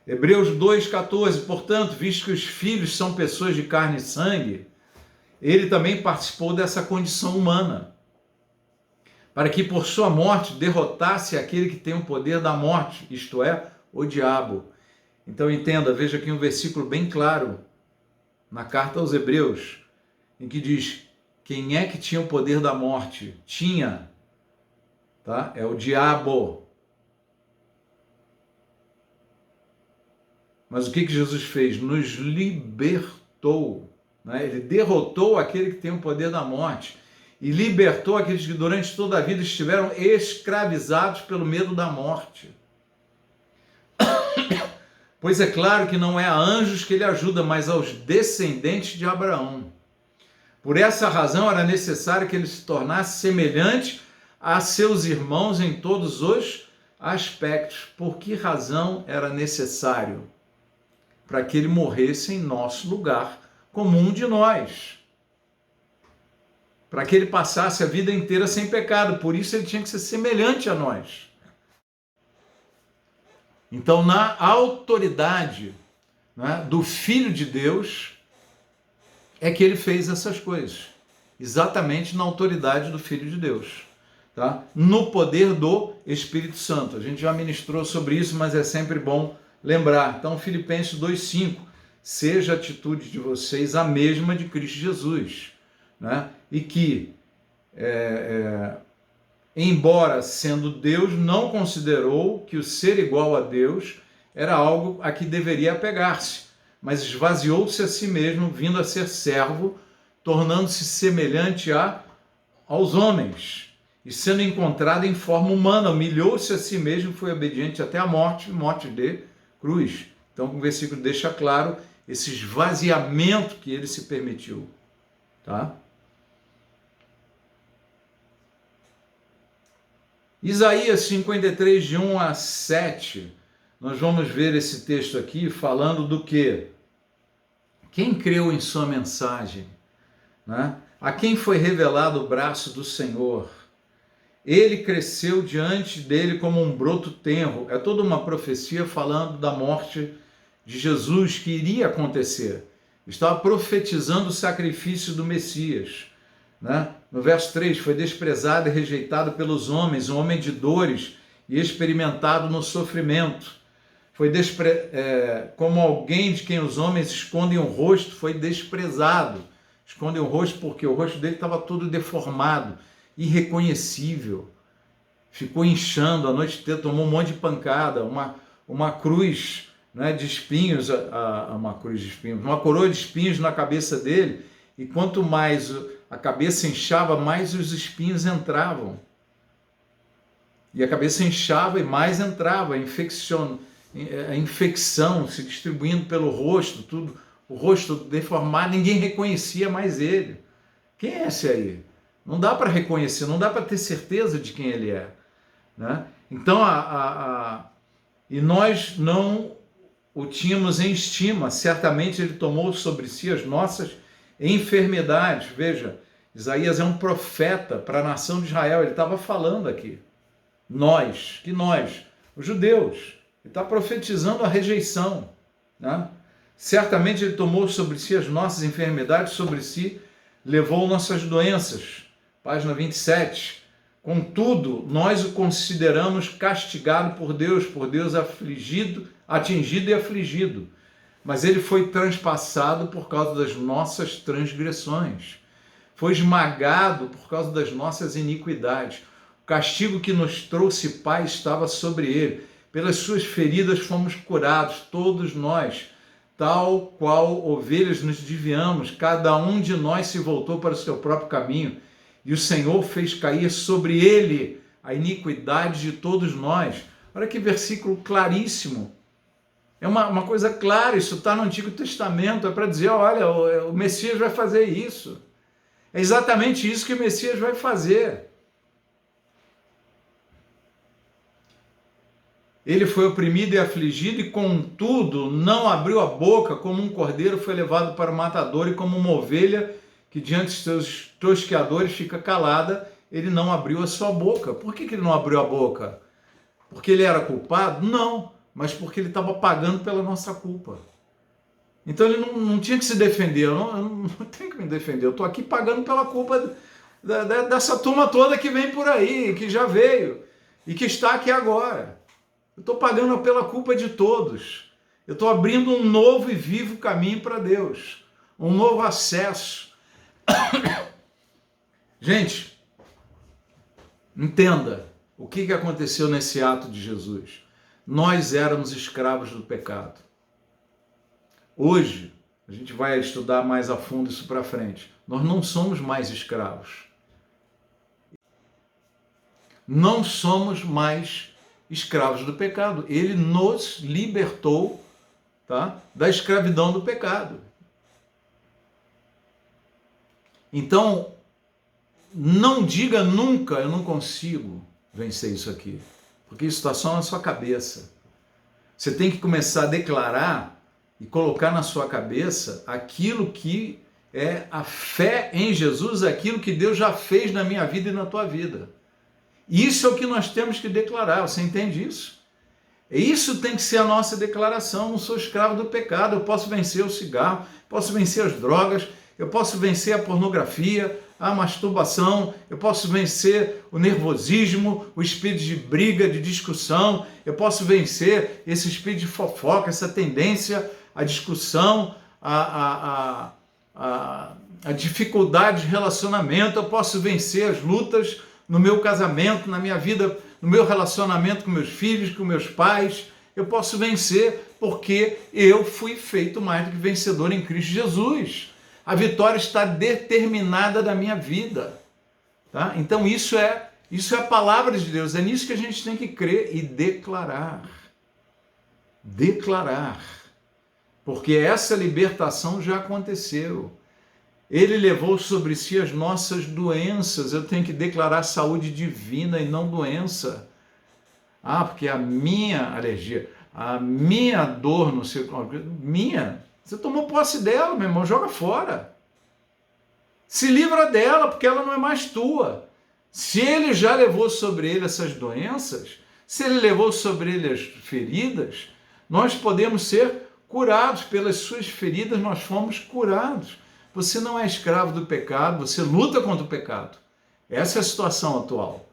Hebreus 2,14, portanto, visto que os filhos são pessoas de carne e sangue, ele também participou dessa condição humana, para que por sua morte derrotasse aquele que tem o poder da morte, isto é, o diabo. Então entenda, veja aqui um versículo bem claro, na carta aos Hebreus, em que diz: quem é que tinha o poder da morte? Tinha, tá? É o diabo. Mas o que Jesus fez? Nos libertou, né? Ele derrotou aquele que tem o poder da morte e libertou aqueles que durante toda a vida estiveram escravizados pelo medo da morte. Pois é claro que não é a anjos que ele ajuda, mas aos descendentes de Abraão. Por essa razão era necessário que ele se tornasse semelhante a seus irmãos em todos os aspectos. Por que razão era necessário? Para que ele morresse em nosso lugar, como um de nós. Para que ele passasse a vida inteira sem pecado. Por isso ele tinha que ser semelhante a nós. Então, na autoridade, né, do Filho de Deus, é que ele fez essas coisas. Exatamente na autoridade do Filho de Deus. Tá? No poder do Espírito Santo. A gente já ministrou sobre isso, mas é sempre bom lembrar. Então, Filipenses 2,5. Seja a atitude de vocês a mesma de Cristo Jesus. Né? E que, embora sendo Deus, não considerou que o ser igual a Deus era algo a que deveria apegar-se, mas esvaziou-se a si mesmo, vindo a ser servo, tornando-se semelhante aos homens, e sendo encontrado em forma humana, humilhou-se a si mesmo, foi obediente até a morte, morte de cruz. Então o versículo deixa claro esse esvaziamento que ele se permitiu. Tá? Isaías 53, de 1 a 7, nós vamos ver esse texto aqui falando do quê? Quem creu em sua mensagem? Né? A quem foi revelado o braço do Senhor? Ele cresceu diante dele como um broto tenro. É toda uma profecia falando da morte de Jesus que iria acontecer. Estava profetizando o sacrifício do Messias. Né? No verso 3, foi desprezado e rejeitado pelos homens, um homem de dores e experimentado no sofrimento. Foi como alguém de quem os homens escondem o rosto, foi desprezado. Escondem o rosto porque o rosto dele estava todo deformado, irreconhecível. Ficou inchando, a noite inteira tomou um monte de pancada, uma cruz, né, de espinhos, uma coroa de espinhos na cabeça dele, e quanto mais a cabeça inchava, mais os espinhos entravam. E a cabeça inchava e mais entrava, a infecção se distribuindo pelo rosto, tudo, o rosto deformado, ninguém reconhecia mais ele. Quem é esse aí? Não dá para reconhecer, não dá para ter certeza de quem ele é. Né? Então, e nós não o tínhamos em estima, certamente ele tomou sobre si as nossas enfermidades. Veja, Isaías é um profeta para a nação de Israel, ele estava falando aqui. Nós, os judeus, ele está profetizando a rejeição. Né? Certamente ele tomou sobre si as nossas enfermidades, sobre si levou nossas doenças. Página 27. Contudo, nós o consideramos castigado por Deus atingido e afligido. Mas ele foi transpassado por causa das nossas transgressões. Foi esmagado por causa das nossas iniquidades. O castigo que nos trouxe paz estava sobre ele. pelas suas feridas fomos curados, todos nós. Tal qual ovelhas nos desviamos, cada um de nós se voltou para o seu próprio caminho, e o Senhor fez cair sobre ele a iniquidade de todos nós. Olha que versículo claríssimo. É uma coisa clara, isso está no Antigo Testamento, é para dizer, olha, o Messias vai fazer isso. É exatamente isso que o Messias vai fazer. Ele foi oprimido e afligido e, contudo, não abriu a boca, como um cordeiro foi levado para o matador e como uma ovelha que diante dos seus tosqueadores fica calada, ele não abriu a sua boca. Por que ele não abriu a boca? Porque ele era culpado? Não, mas porque ele estava pagando pela nossa culpa. Então ele não tinha que se defender, eu não tenho que me defender, eu estou aqui pagando pela culpa dessa turma toda que vem por aí, que já veio e que está aqui agora. Eu estou pagando pela culpa de todos. Eu estou abrindo um novo e vivo caminho para Deus. Um novo acesso. Gente, entenda o que aconteceu nesse ato de Jesus. Nós éramos escravos do pecado. Hoje, a gente vai estudar mais a fundo isso para frente. Nós não somos mais escravos. Não somos mais escravos do pecado. Ele nos libertou, tá, da escravidão do pecado. Então, não diga nunca, eu não consigo vencer isso aqui, porque isso está só na sua cabeça. Você tem que começar a declarar e colocar na sua cabeça aquilo que é a fé em Jesus, aquilo que Deus já fez na minha vida e na tua vida. Isso é o que nós temos que declarar, você entende isso? Isso tem que ser a nossa declaração. Eu não sou escravo do pecado, eu posso vencer o cigarro, posso vencer as drogas, eu posso vencer a pornografia, a masturbação, eu posso vencer o nervosismo, o espírito de briga, de discussão, eu posso vencer esse espírito de fofoca, essa tendência à discussão, a dificuldade de relacionamento, eu posso vencer as lutas no meu casamento, na minha vida, no meu relacionamento com meus filhos, com meus pais. Eu posso vencer porque eu fui feito mais do que vencedor em Cristo Jesus. A vitória está determinada da minha vida. Tá? Então isso é a palavra de Deus, é nisso que a gente tem que crer e declarar. Declarar. Porque essa libertação já aconteceu. Ele levou sobre si as nossas doenças. Eu tenho que declarar saúde divina e não doença. Ah, porque a minha alergia, a minha dor no seu corpo, você tomou posse dela, meu irmão, joga fora. Se livra dela, porque ela não é mais tua. Se ele já levou sobre ele essas doenças, se ele levou sobre ele as feridas, nós podemos ser curados. Pelas suas feridas nós fomos curados. Você não é escravo do pecado, você luta contra o pecado. Essa é a situação atual.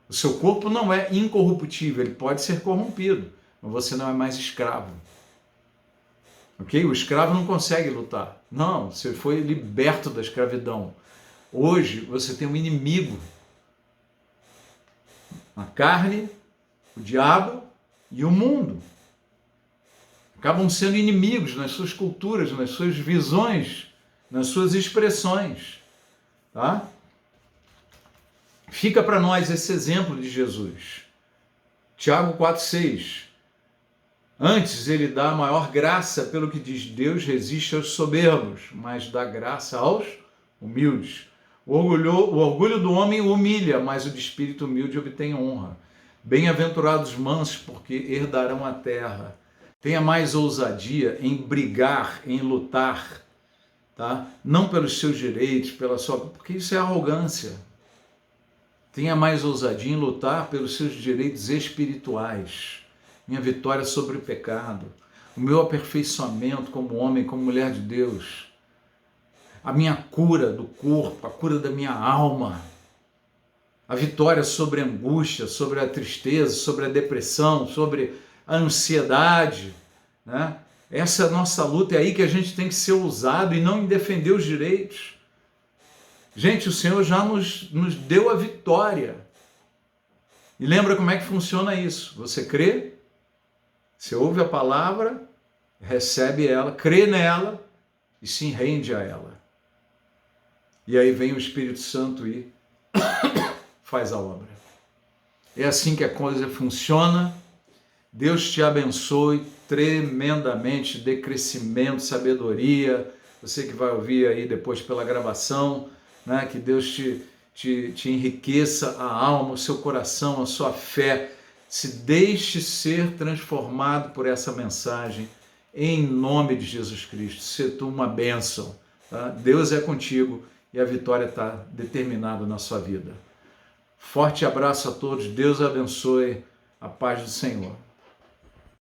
O seu corpo não é incorruptível, ele pode ser corrompido, mas você não é mais escravo. Ok? O escravo não consegue lutar. Não, você foi liberto da escravidão. Hoje você tem um inimigo. A carne, o diabo e o mundo. Acabam sendo inimigos nas suas culturas, nas suas visões, nas suas expressões, tá? Fica para nós esse exemplo de Jesus. Tiago 4,6. Antes ele dá maior graça, pelo que diz, Deus resiste aos soberbos, mas dá graça aos humildes. O orgulho do homem humilha, mas o de espírito humilde obtém honra. Bem-aventurados mansos, porque herdarão a terra. Tenha mais ousadia em brigar, em lutar, tá? Não pelos seus direitos, porque isso é arrogância. Tenha mais ousadia em lutar pelos seus direitos espirituais. Minha vitória sobre o pecado, o meu aperfeiçoamento como homem, como mulher de Deus, a minha cura do corpo, a cura da minha alma, a vitória sobre a angústia, sobre a tristeza, sobre a depressão, sobre a ansiedade, né? Essa é a nossa luta, é aí que a gente tem que ser ousado e não em defender os direitos. Gente, o Senhor já nos deu a vitória. E lembra como é que funciona isso? Você crê, Você ouve a palavra, recebe ela, crê nela e se rende a ela. E aí vem o Espírito Santo e faz a obra. É assim que a coisa funciona. Deus te abençoe tremendamente, dê crescimento, sabedoria. Você que vai ouvir aí depois pela gravação, né? Que Deus te enriqueça a alma, o seu coração, a sua fé. Se deixe ser transformado por essa mensagem, em nome de Jesus Cristo. Se tu uma bênção, tá? Deus é contigo e a vitória está determinada na sua vida. Forte abraço a todos, Deus abençoe, a paz do Senhor.